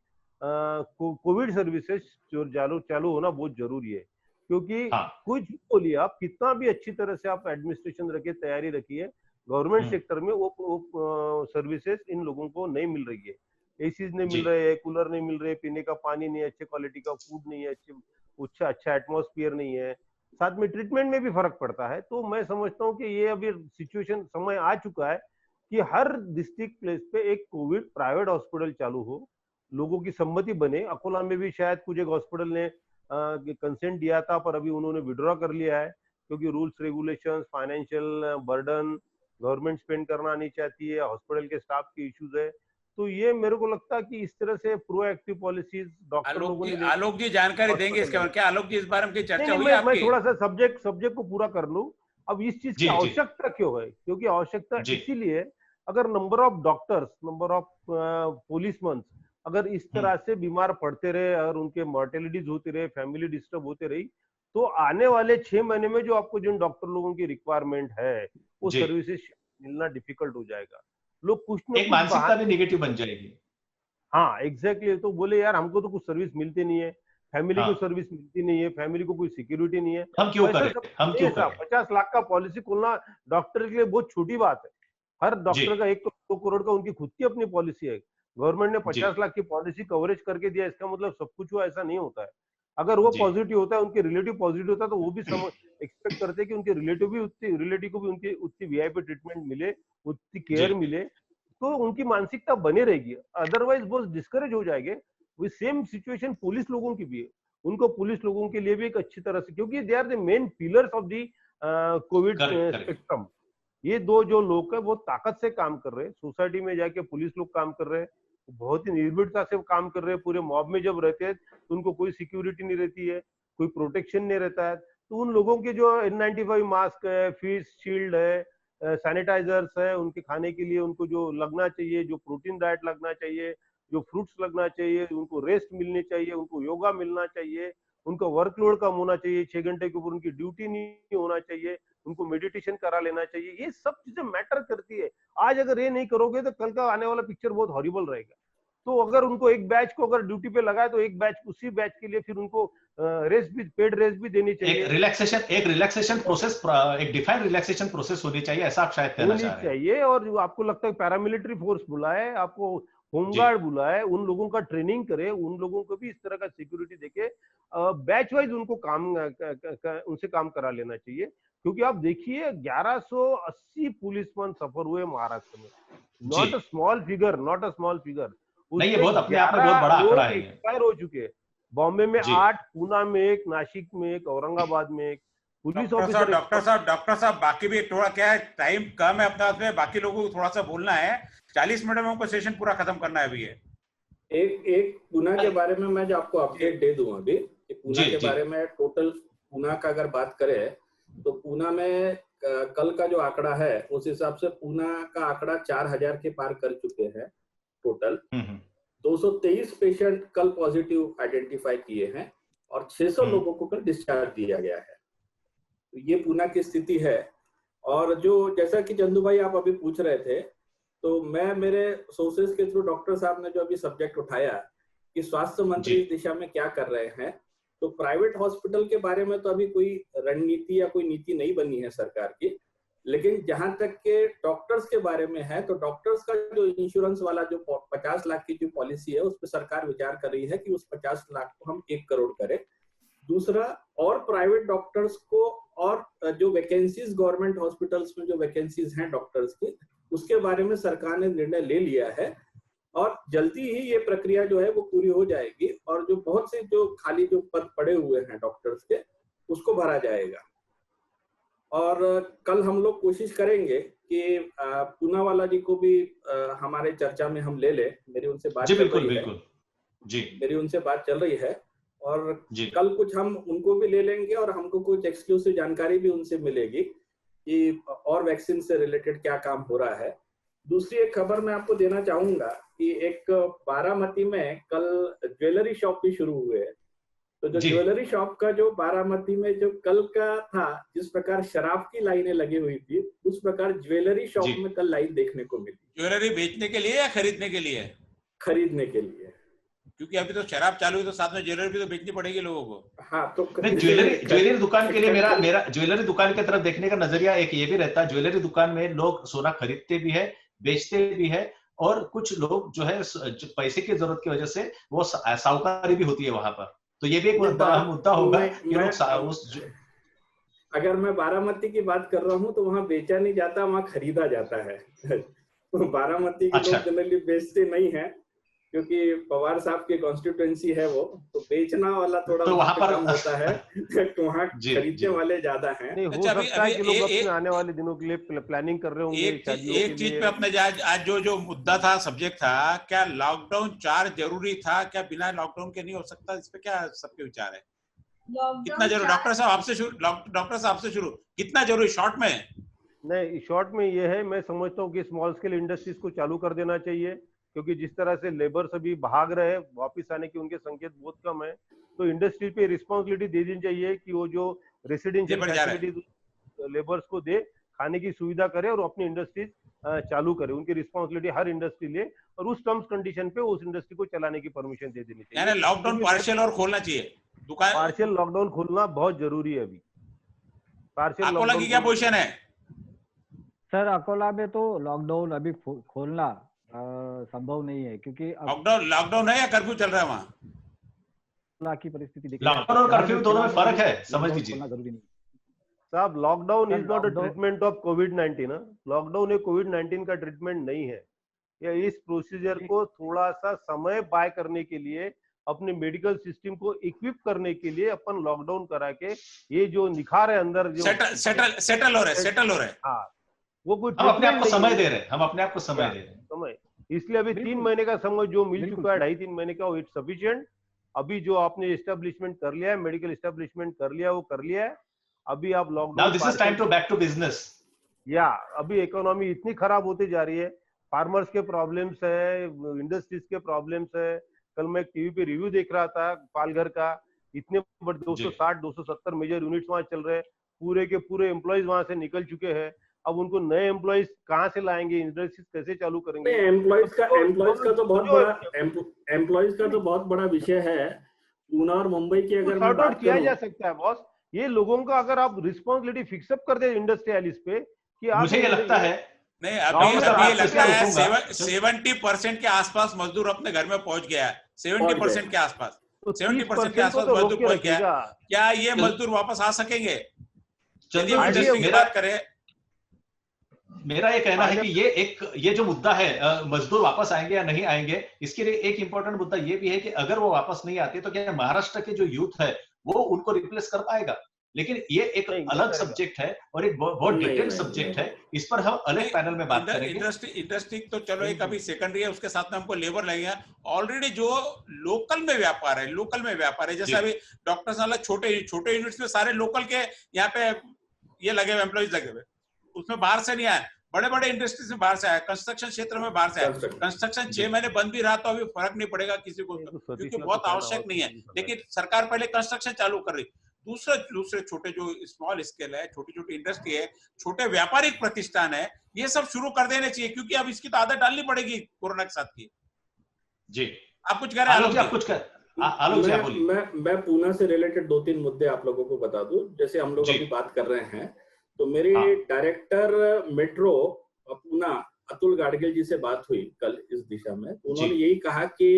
कोविड सर्विसेज जो चालू होना बहुत जरूरी है, क्योंकि कुछ बोलिए आप, कितना भी अच्छी तरह से आप एडमिनिस्ट्रेशन रखिए, तैयारी रखिए, गवर्नमेंट सेक्टर में वो सर्विसेज इन लोगों को नहीं मिल रही है। एसीज नहीं मिल रहे हैं, कूलर नहीं मिल रहे, पीने का पानी नहीं है, अच्छे क्वालिटी का फूड नहीं है, अच्छा एटमॉस्फेयर नहीं है, साथ में ट्रीटमेंट में भी फर्क पड़ता है। तो मैं समझता हूँ कि ये अभी सिचुएशन, समय आ चुका है कि हर डिस्ट्रिक्ट प्लेस पे एक कोविड प्राइवेट हॉस्पिटल चालू हो, लोगों की सम्मति बने। अकोला में भी शायद कुछ एक हॉस्पिटल ने कंसेंट दिया था, पर अभी उन्होंने विड्रॉ कर लिया है, क्योंकि rules regulations, financial burden, government spend करना नहीं चाहती है, हॉस्पिटल के स्टाफ के इश्यूज है। तो ये मेरे को लगता है कि इस तरह से प्रोएक्टिव पॉलिसीज डॉक्टर लोगों ने। आलोक जी जानकारी देंगे इसके बारे में, क्या आलोक जी इस बारे में चर्चा हुई आपकी? मैं थोड़ा सा सब्जेक्ट को पूरा कर लूं। अब इस चीज की आवश्यकता क्यों है? क्योंकि आवश्यकता इसीलिए, अगर number of doctors, number of policeman अगर इस तरह से बीमार पड़ते रहे, अगर उनके मॉर्टेलिटीज होती रहे, फैमिली डिस्टर्ब होते रही, तो आने वाले 6 महीने में जो आपको जिन डॉक्टर लोगों की रिक्वायरमेंट है वो सर्विसेज मिलना डिफिकल्ट हो जाएगा। लोग कुछ न एक मानसिकता भी नेगेटिव बन जाएगी। हाँ एग्जैक्टली। तो बोले यार हमको तो कुछ सर्विस मिलती नहीं है, फैमिली को सर्विस मिलती नहीं है, फैमिली को कोई सिक्योरिटी नहीं है, हम क्यों करें? 50 लाख का पॉलिसी खोलना डॉक्टर के लिए बहुत छोटी बात है। हर डॉक्टर का 1-2 करोड़ का उनकी खुद की अपनी पॉलिसी है। गवर्नमेंट ने 50 लाख की पॉलिसी कवरेज करके दिया, इसका मतलब सब कुछ हुआ, ऐसा नहीं होता है। अगर वो पॉजिटिव होता है, उनके रिलेटिव पॉजिटिव होता है, तो वो भी एक्सपेक्ट करते हैं कि उनके रिलेटिव को भी उनकी उतनी वीआईपी ट्रीटमेंट मिले, उतनी केयर मिले, तो उनकी मानसिकता बने रहेगी। अदरवाइज वो डिस्करेज हो जाएंगे। वो सेम सिचुएशन पुलिस लोगों की भी है। उनको पुलिस लोगों के लिए भी एक अच्छी तरह से, क्योंकि they are the main pillars of the Covid spectrum. ये 2 जो लोग है वो ताकत से काम कर रहे हैं। सोसाइटी में जाके पुलिस लोग काम कर रहे हैं, बहुत ही निर्भीकता से काम कर रहे हैं। पूरे मॉब में जब रहते हैं तो उनको कोई सिक्योरिटी नहीं रहती है, कोई प्रोटेक्शन नहीं रहता है। तो उन लोगों के जो N95 मास्क है, फेस शील्ड है, सैनिटाइजर्स है, उनके खाने के लिए उनको जो लगना चाहिए, जो प्रोटीन डाइट लगना चाहिए, जो फ्रूट्स लगना चाहिए, उनको रेस्ट मिलनी चाहिए, उनको योगा मिलना चाहिए, उनका वर्कलोड कम होना चाहिए, 6 घंटे के ऊपर उनकी ड्यूटी नहीं होना चाहिए, उनको मेडिटेशन करा लेना चाहिए। ये सब चीजें मैटर करती है। आज अगर ये नहीं करोगे तो कल का आने वाला पिक्चर बहुत हॉरिबल रहेगा। तो अगर उनको एक बैच को अगर ड्यूटी पे लगाए तो एक बैच, उसी बैच के लिए फिर उनको रेस्ट भी, पेड रेस्ट भी देनी चाहिए। एक रिलैक्सेशन प्रोसेस, एक डिफाइंड रिलैक्सेशन प्रोसेस होनी चाहिए, ऐसा आप शायद कहना चाह रहे हैं। चाहिए। और आपको लगता है पैरामिलिट्री फोर्स बुलाए, आपको होमगार्ड बुलाए, उन लोगों का ट्रेनिंग करे, उन लोगों को भी इस तरह का सिक्योरिटी देके बैच वाइज उनको उनसे काम करा लेना चाहिए। क्योंकि आप देखिए 1180 पुलिसमैन सफर हुए महाराष्ट्र में। Not a small figure. नहीं, ये बहुत अपने आप में बहुत बड़ा आंकड़ा है। एक्सपायर हो चुके हैं। बॉम्बे में 8, पूना में 1, नासिक में 1, औरंगाबाद में 1, पुलिस ऑफिसर। डॉक्टर साहब बाकी भी थोड़ा क्या है, टाइम कम है अपने हाथ में, बाकी लोगों को थोड़ा सा बोलना है। 40 मिनट में हमको सेशन पूरा खत्म करना है अभी। एक पुणे के बारे में मैं जो आपको अपडेट दे दूं अभी, पुणे के बारे में टोटल पुणे का अगर बात करें तो पुणे में कल का जो आंकड़ा है उस हिसाब से पुणे का आंकड़ा 4000 के पार कर चुके हैं टोटल। 223 पेशेंट कल पॉजिटिव आइडेंटिफाई किए हैं और 600 लोगों को कल डिस्चार्ज दिया गया है। तो ये पुणे की स्थिति है। और जो जैसा कि चंदू भाई आप अभी पूछ रहे थे, तो मैं मेरे सोर्सेज के थ्रू डॉक्टर साहब ने जो अभी सब्जेक्ट उठाया कि स्वास्थ्य मंत्री इस दिशा में क्या कर रहे हैं, तो प्राइवेट हॉस्पिटल के बारे में तो अभी कोई रणनीति या कोई नीति नहीं बनी है सरकार की, लेकिन जहां तक के डॉक्टर्स के बारे में है तो डॉक्टर्स का जो इंश्योरेंस वाला जो 50 लाख की जो पॉलिसी है उस पर सरकार विचार कर रही है कि उस 50 लाख को हम 1 करोड़ करें। दूसरा, और प्राइवेट डॉक्टर्स को और जो वैकेंसीज गवर्नमेंट हॉस्पिटल्स में जो वैकेंसीज हैं डॉक्टर्स की, उसके बारे में सरकार ने निर्णय ले लिया है और जल्दी ही ये प्रक्रिया जो है वो पूरी हो जाएगी और जो बहुत से जो खाली जो पद पड़े हुए हैं डॉक्टर्स के उसको भरा जाएगा। और कल हम लोग कोशिश करेंगे कि पूना वाला जी को भी हमारे चर्चा में हम ले ले। मेरी उनसे बात चल रही है और कल कुछ हम उनको भी ले लेंगे और हमको कुछ एक्सक्लूसिव जानकारी भी उनसे मिलेगी कि और वैक्सीन से रिलेटेड क्या काम हो रहा है। दूसरी एक खबर मैं आपको देना चाहूंगा कि एक बारामती में कल ज्वेलरी शॉप भी शुरू हुए हैं। तो जो ज्वेलरी शॉप का जो बारामती में जो कल का था, जिस प्रकार शराब की लाइनें लगी हुई थी, उस प्रकार ज्वेलरी शॉप में कल लाइन देखने को मिली। ज्वेलरी बेचने के लिए या खरीदने के लिए? खरीदने के लिए, क्योंकि अभी तो शराब चालू है तो साथ में ज्वेलरी भी तो बेचनी पड़ेगी लोगों को। हाँ, तो ज्वेलरी दुकान के लिए मेरा ज्वेलरी दुकान की तरफ देखने का नजरिया एक ये भी रहता है, ज्वेलरी दुकान में लोग सोना खरीदते भी है, बेचते भी है और कुछ लोग जो है पैसे की जरूरत की वजह से वो साहूकारी भी होती है वहां पर। तो ये भी एक मुद्दा होगा कि लोग अगर मैं बारामती की बात कर रहा हूँ तो वहाँ बेचा नहीं जाता, वहाँ खरीदा जाता है। तो बारामती के लोग जनरली बेचते नहीं है क्योंकि पवार साहब की कॉन्स्टिट्यूएंसी है वो, तो बेचना वाला थोड़ा तो वहाँ पर कम होता है तो वहाँ खरीदने वाले ज्यादा हैं। नहीं, हो सकता है कि लोग अपने आने वाले दिनों के लिए प्लानिंग कर रहे होंगे। एक चीज पे अपने आज जो मुद्दा था, सब्जेक्ट था, क्या लॉकडाउन 4 जरूरी था, क्या बिना लॉकडाउन के नहीं हो सकता? इस पे क्या सबके विचार है? कितना जरूरी? डॉक्टर साहब आपसे शुरू, कितना जरूरी शॉर्ट में? नहीं, शॉर्ट में ये है, मैं समझता हूँ कि स्मॉल स्केल इंडस्ट्रीज को चालू कर देना चाहिए, क्योंकि जिस तरह से लेबर्स अभी भाग रहे हैं, वापस आने की उनके संकेत बहुत कम है। तो इंडस्ट्री पे रिस्पॉन्सिबिलिटी दे देनी चाहिए कि वो जो रेसिडेंशियल फैसिलिटीज लेबर्स को दे, खाने की सुविधा करे और अपनी इंडस्ट्रीज चालू करे। उनकी रिस्पॉन्सिबिलिटी हर इंडस्ट्री ले और उस टर्म्स कंडीशन पे उस इंडस्ट्री को चलाने की परमिशन दे देनी चाहिए। यानी लॉकडाउन पार्शियल और खोलना चाहिए दुकान। पार्शियल लॉकडाउन खोलना बहुत जरूरी है अभी। पार्शियल अकोला की क्या पोजीशन है सर? अकोला में तो लॉकडाउन अभी खोलना संभव नहीं है, क्योंकि लॉकडाउन है या कर्फ्यू चल रहा है वहाँ? की परिस्थिति लॉकडाउन और कर्फ्यू दोनों में फर्क है, समझ लीजिए साहब। Lockdown is not a treatment of covid. Lockdown एक कोविड-19 का ट्रीटमेंट नहीं है। या इस प्रोसीजर को थोड़ा सा समय बाय करने के लिए, अपने मेडिकल सिस्टम को इक्विप करने के लिए अपन लॉकडाउन करा के ये जो निखार है अंदर जो सेटल हो रहा है। हाँ, वो कुछ हम अपने आप को समय दे रहे हैं, हम अपने आप को समय दे रहे हैं। समय, इसलिए अभी 3 महीने का समय जो मिल चुका है, 2.5-3 महीने का, वो इट्स सफिशिएंट। अभी जो आपने एस्टेब्लिशमेंट कर लिया है, मेडिकल एस्टेब्लिशमेंट कर लिया, वो कर लिया है। अभी आप lockdown, now this is time to back to business. या अभी इकोनॉमी इतनी खराब होती जा रही है, फार्मर्स के प्रॉब्लम्स है, इंडस्ट्रीज के प्रॉब्लम्स है। कल मैं टीवी पे रिव्यू देख रहा था पालघर का, इतने बड़े 260-270 मेजर यूनिट्स वहां चल रहे हैं, पूरे के पूरे एम्प्लॉइज वहां से निकल चुके हैं। अब उनको नए एम्प्लॉइज कहाँ से लाएंगे, इंडस्ट्रीज कैसे चालू करेंगे? एम्प्लॉइज का तो बहुत बड़ा विषय है। पूना और मुंबई की अगर सॉर्ट आउट किया जा सकता है बॉस। ये लोगों का अगर आप रिस्पॉन्सिबिलिटी फिक्सअप कर दे इंडस्ट्रियलिस्ट पे कि आप, मुझे ये लगता है नहीं, अभी लगता है 70% के आसपास मजदूर अपने घर में पहुंच गया है। 70% के आसपास, 70% के आसपास मजदूर पहुंच गया। क्या ये मजदूर वापस आ सकेंगे? चलिए बात करें। मेरा ये कहना है कि ये जो मुद्दा है, मजदूर वापस आएंगे या नहीं आएंगे, इसके लिए एक इंपॉर्टेंट मुद्दा ये भी है कि अगर वो वापस नहीं आते तो क्या महाराष्ट्र के जो यूथ है वो उनको रिप्लेस कर पाएगा? लेकिन ये एक अलग सब्जेक्ट है और एक बहुत डिटेल्ड सब्जेक्ट है, इस पर हम अलग पैनल में बात करेंगे। इंडस्ट्री तो चलो एक अभी सेकेंडरी है, उसके साथ में हमको लेबर लगेगा। ऑलरेडी जो लोकल में व्यापार है, जैसे अभी डॉक्टर साहब छोटे यूनिट्स में सारे लोकल के यहाँ पे ये लगे हुए एम्प्लॉइज लगे हुए, उसमें बाहर से नहीं आए। बड़े बड़े इंडस्ट्रीज में बाहर से आया, कंस्ट्रक्शन क्षेत्र में बाहर से आया। कंस्ट्रक्शन 6 महीने बंद भी रहा तो अभी फर्क नहीं पड़ेगा किसी को, क्योंकि बहुत आवश्यक नहीं है। लेकिन सरकार पहले कंस्ट्रक्शन चालू कर रही। दूसरे छोटे जो स्मॉल स्केल है, छोटी इंडस्ट्री है, छोटे व्यापारिक प्रतिष्ठान है, ये सब शुरू कर देने चाहिए, क्योंकि अब इसकी तो आदत डालनी पड़ेगी कोरोना के साथ की। जी आप कुछ कह रहे हैं? आप कुछ कह मैं पूना से रिलेटेड 2-3 मुद्दे आप लोगों को बता दूं। जैसे हम लोग अभी बात कर रहे हैं, तो मेरे डायरेक्टर मेट्रो पूना अतुल गाडगिल जी से बात हुई कल इस दिशा में। उन्होंने यही कहा कि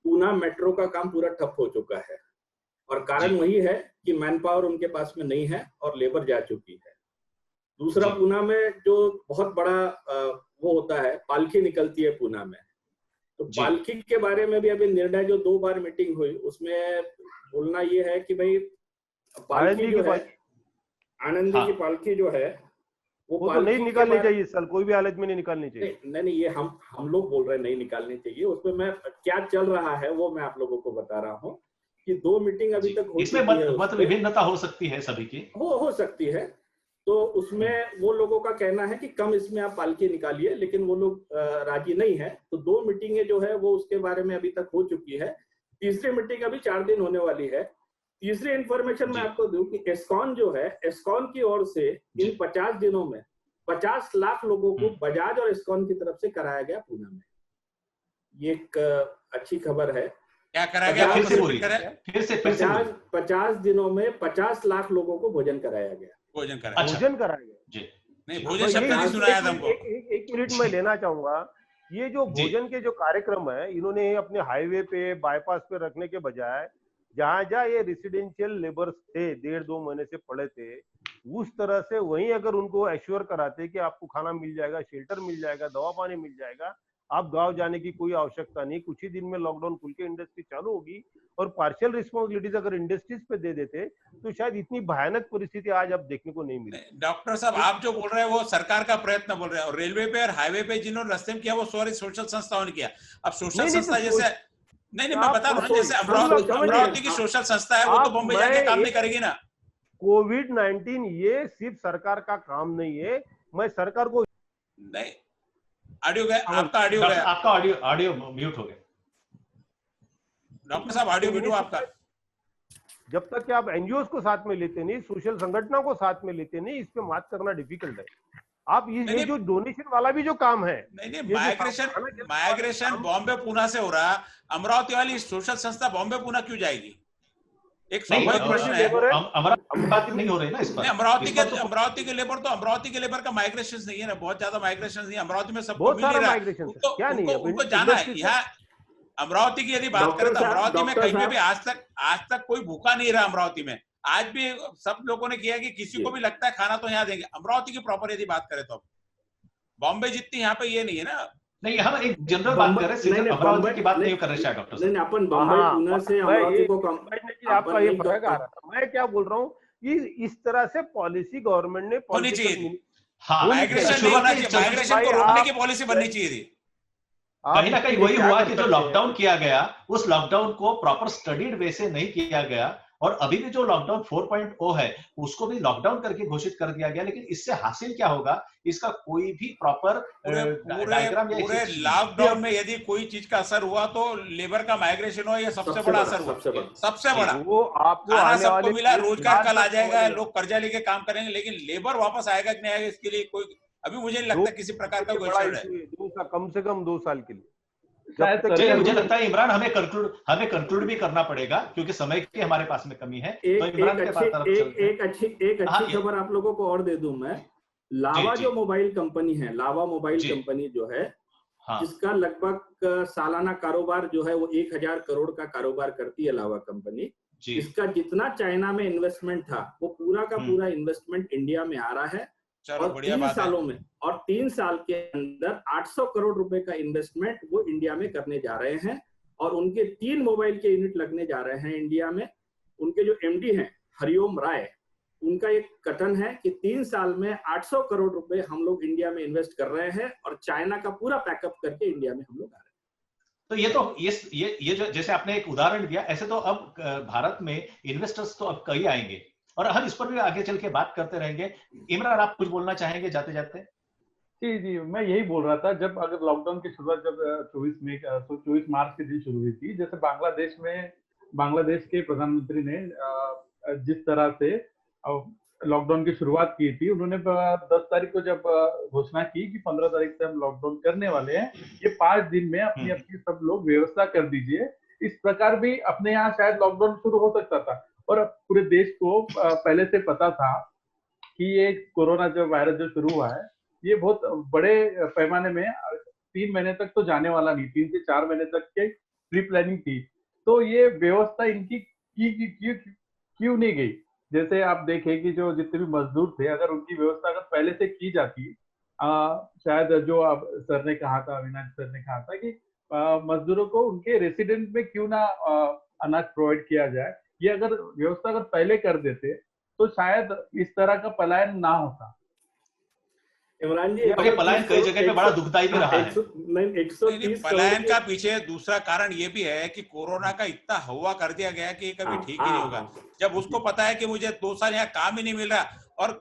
पूना मेट्रो का काम पूरा ठप हो चुका है, और कारण वही है कि मैन पावर उनके पास में नहीं है और लेबर जा चुकी है। दूसरा, पूना में जो बहुत बड़ा वो होता है, पालकी निकलती है पूना में, तो पालकी के बारे में भी अभी निर्णय जो 2 बार मीटिंग हुई, उसमें बोलना ये है कि भाई पालकी जो है, आनंदी की पालकी जो है वो तो नहीं निकालनी चाहिए सर, कोई भी हालत में नहीं निकालनी चाहिए। नहीं, ये हम लोग बोल रहे हैं नहीं निकालनी चाहिए। उसमें मैं क्या चल रहा है वो मैं आप लोगों को बता रहा हूँ कि 2 मीटिंग अभी तक हो इसमें मत विभिन्नता हो सकती है, सभी की हो सकती है। तो उसमें वो लोगों का कहना है कि कम इसमें आप पालकी निकालिए, लेकिन वो लोग राजी नहीं है। तो 2 मीटिंगें जो है वो उसके बारे में अभी तक हो चुकी है। तीसरी मीटिंग अभी 4 दिन होने वाली है। तीसरी इंफॉर्मेशन मैं आपको दूं कि एस्कॉन जो है, एस्कॉन की ओर से इन 50 दिनों में 50 लाख लोगों को बजाज और एस्कॉन की तरफ से कराया गया पूना में। ये एक अच्छी खबर है। क्या कराया गया? फिर से 50 दिनों में 50 लाख लोगों को भोजन कराया गया। भोजन कराया गया जी। नहीं, भोजन शब्द नहीं सुनाया था हमको। एक मिनट में लेना चाहूंगा। ये जो भोजन के जो कार्यक्रम है, इन्होंने अपने हाईवे पे, बाईपास पे रखने के बजाय जहां ये रेसिडेंशियल लेबर्स थे 1.5-2 महीने से पड़े थे, उस तरह से वहीं अगर उनको एश्योर कराते कि आपको खाना मिल जाएगा, शेल्टर मिल जाएगा, दवा पानी मिल जाएगा, आप गांव जाने की कोई आवश्यकता नहीं, कुछ ही दिन में लॉकडाउन खुल के इंडस्ट्री चालू होगी, और पार्शियल रिस्पॉन्सिबिलिटीज अगर इंडस्ट्रीज पे दे देते तो शायद इतनी भयानक परिस्थिति आज अब देखने को नहीं मिली। डॉक्टर साहब, आप जो बोल रहे हैं वो सरकार का प्रयत्न बोल रहे हैं, और रेलवे पे और हाईवे पे जिन्होंने रास्ते में किया वो सोशल संस्थाओं ने किया। अब सोशल संस्था जैसे नहीं मैं बता रहा हूँ, जैसे अमरावती की सोशल संस्था है, वो तो बॉम्बे जाके काम नहीं करेगी ना। कोविड-19 ये सिर्फ सरकार का काम नहीं है। मैं सरकार को नहीं, ऑडियो गया आपका, ऑडियो म्यूट हो गया डॉक्टर साहब, ऑडियो म्यूट हुआ आपका। जब तक कि आप एनजीओ को साथ में लेते नहीं, सोशल संगठनों को साथ में लेते नहीं, इस पे मात करना डिफिकल्ट है। आप ये जो डोनेशन वाला भी जो काम है, नहीं माइग्रेशन बॉम्बे पूना से हो रहा, अमरावती वाली सोशल संस्था बॉम्बे पूना क्यों जाएगी? एक स्वाभाविक प्रश्न है। अमरावती नहीं हो रही ना इस पर। अमरावती के लेबर तो अमरावती के लेबर का माइग्रेशन नहीं है ना, बहुत ज्यादा माइग्रेशन नहीं है अमरावती में, सबको मिल रहा है, उनको जाना है। यहाँ अमरावती की यदि बात करें तो अमरावती में कहीं पे भी आज तक कोई भूखा नहीं रहा। अमरावती में आज भी सब लोगों ने किया कि किसी को भी लगता है खाना तो यहाँ देंगे। अमरावती की प्रॉपर यदि बात करें तो बॉम्बे जितनी यहाँ पे ये नहीं है ना। नहीं, हम एक जनरल बात कर रहे हैं, अमरावती की बात नहीं कर रहे शायद डॉक्टर। नहीं, अपन बॉम्बे पूना से अमरावती को आपका ये फर्क आ रहा था। मैं क्या बोल रहा हूँ कि इस तरह से पॉलिसी गवर्नमेंट ने होनी चाहिए थी। माइग्रेशन को रोकने की पॉलिसी बननी चाहिए थी। कहीं ना कहीं वही हुआ कि जो लॉकडाउन किया गया, उस लॉकडाउन को प्रॉपर स्टडीड वे से नहीं किया गया, और अभी भी जो लॉकडाउन 4.0 है उसको भी लॉकडाउन करके घोषित कर दिया गया। लेकिन इससे हासिल क्या होगा, इसका कोई भी प्रॉपर डायग्राम या पूरे लॉकडाउन में यदि कोई चीज का असर हुआ तो लेबर का माइग्रेशन हुआ, ये सबसे बड़ा असर हुआ, सबसे बड़ा। वो आपको सबको मिला, रोजगार कल आ जाएगा, लोग कर्जा लेके काम करेंगे, लेकिन लेबर वापस आएगा कि नहीं आएगा इसके लिए कोई अभी मुझे नहीं लगता किसी प्रकार का कोई है। कम से कम 2 साल के लिए मुझे लगता है इमरान हमें कंक्लूड भी करना पड़ेगा, क्योंकि समय की हमारे पास में कमी है। तो इमरान के पास एक अच्छी खबर आप लोगों को और दे दूं मैं। लावा जो मोबाइल कंपनी है, लावा मोबाइल कंपनी जो है, जिसका लगभग सालाना कारोबार जो है वो 1000 करोड़ का कारोबार करती है लावा कंपनी। इसका जितना चाइना में इन्वेस्टमेंट था वो पूरा का पूरा इन्वेस्टमेंट इंडिया में आ रहा है, और 3 सालों में, और 3 साल के अंदर 800 करोड़ रुपए का इन्वेस्टमेंट वो इंडिया में करने जा रहे हैं, और उनके 3 मोबाइल के यूनिट लगने जा रहे हैं इंडिया में। उनके जो एमडी हैं हरिओम राय, उनका एक कथन है कि 3 साल में 800 करोड़ रुपए हम लोग इंडिया में इन्वेस्ट कर रहे हैं और चाइना का पूरा पैकअप करके इंडिया में हम लोग आ रहे हैं। तो ये तो ये जो जैसे आपने एक उदाहरण दिया, ऐसे तो अब भारत में इन्वेस्टर्स तो अब कई आएंगे और हम इस पर भी आगे चल के बात करते रहेंगे। इमरान, आप कुछ बोलना चाहेंगे जाते जाते? जी, मैं यही बोल रहा था, जब अगर लॉकडाउन की शुरुआत जब 24 मार्च के दिन शुरू हुई थी, जैसे बांग्लादेश के प्रधानमंत्री ने जिस तरह से लॉकडाउन की शुरुआत की थी, उन्होंने 10 तारीख को जब घोषणा की कि 15 तारीख से हम लॉकडाउन करने वाले हैं, ये 5 दिन में अपनी सब लोग व्यवस्था कर दीजिए। इस प्रकार भी अपने यहाँ शायद लॉकडाउन शुरू हो सकता था और पूरे देश को पहले से पता था कि ये कोरोना जो वायरस जो शुरू हुआ है, ये बहुत बड़े पैमाने में 3 महीने तक तो जाने वाला नहीं, 3 से 4 महीने तक के प्री प्लानिंग थी। तो ये व्यवस्था इनकी क्यों नहीं गई? जैसे आप देखें कि जो जितने भी मजदूर थे, अगर उनकी व्यवस्था अगर पहले से की जाती, शायद जो अब सर ने कहा था, अविनाश सर ने कहा था कि मजदूरों को उनके रेसिडेंट में क्यों ना अनाज प्रोवाइड किया जाए, ये अगर व्यवस्था अगर पहले कर देते तो शायद इस तरह का पलायन ना होता। इमरान जी, पलायन कई जगह पे बड़ा दुखदाई भी रहा है। पलायन का पीछे दूसरा कारण ये भी है कि कोरोना का इतना हवा कर दिया गया कि कभी ठीक ही नहीं होगा। जब उसको पता है कि मुझे 2 साल यहाँ काम ही नहीं मिल रहा और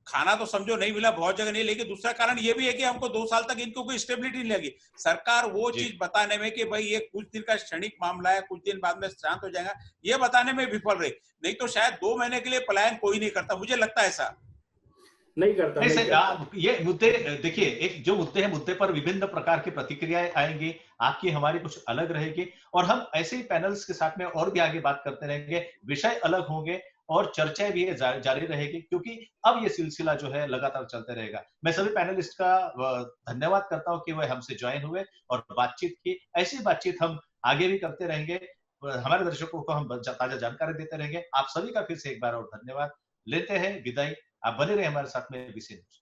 खाना तो समझो नहीं मिला, बहुत जगह नहीं, लेकिन दूसरा कारण ये भी है कि हमको 2 साल तक इनको कोई स्टेबिलिटी नहीं लगी। सरकार वो चीज बताने में कि भाई ये कुछ दिन का क्षणिक मामला है, कुछ दिन बाद में शांत हो जाएगा, ये बताने में विफल रही। नहीं तो शायद 2 महीने के लिए पलायन कोई नहीं करता, मुझे लगता है ऐसा नहीं करता। ये मुद्दे देखिए, एक जो मुद्दे हैं, मुद्दे पर विभिन्न प्रकार की प्रतिक्रियाएं आएंगी, आपकी हमारी कुछ अलग रहेगी और हम ऐसे ही पैनल्स के साथ में और भी आगे बात करते रहेंगे, विषय अलग होंगे और चर्चाएं भी जारी रहेगी, क्योंकि अब ये सिलसिला जो है लगातार चलते रहेगा। मैं सभी पैनलिस्ट का धन्यवाद करता हूं कि वह हमसे ज्वाइन हुए और बातचीत की। ऐसी बातचीत हम आगे भी करते रहेंगे, हमारे दर्शकों को हम ताजा जानकारी देते रहेंगे। आप सभी का फिर से एक बार और धन्यवाद। लेते हैं विदाई, आप बने रहे हमारे साथ में एबीसी न्यूज।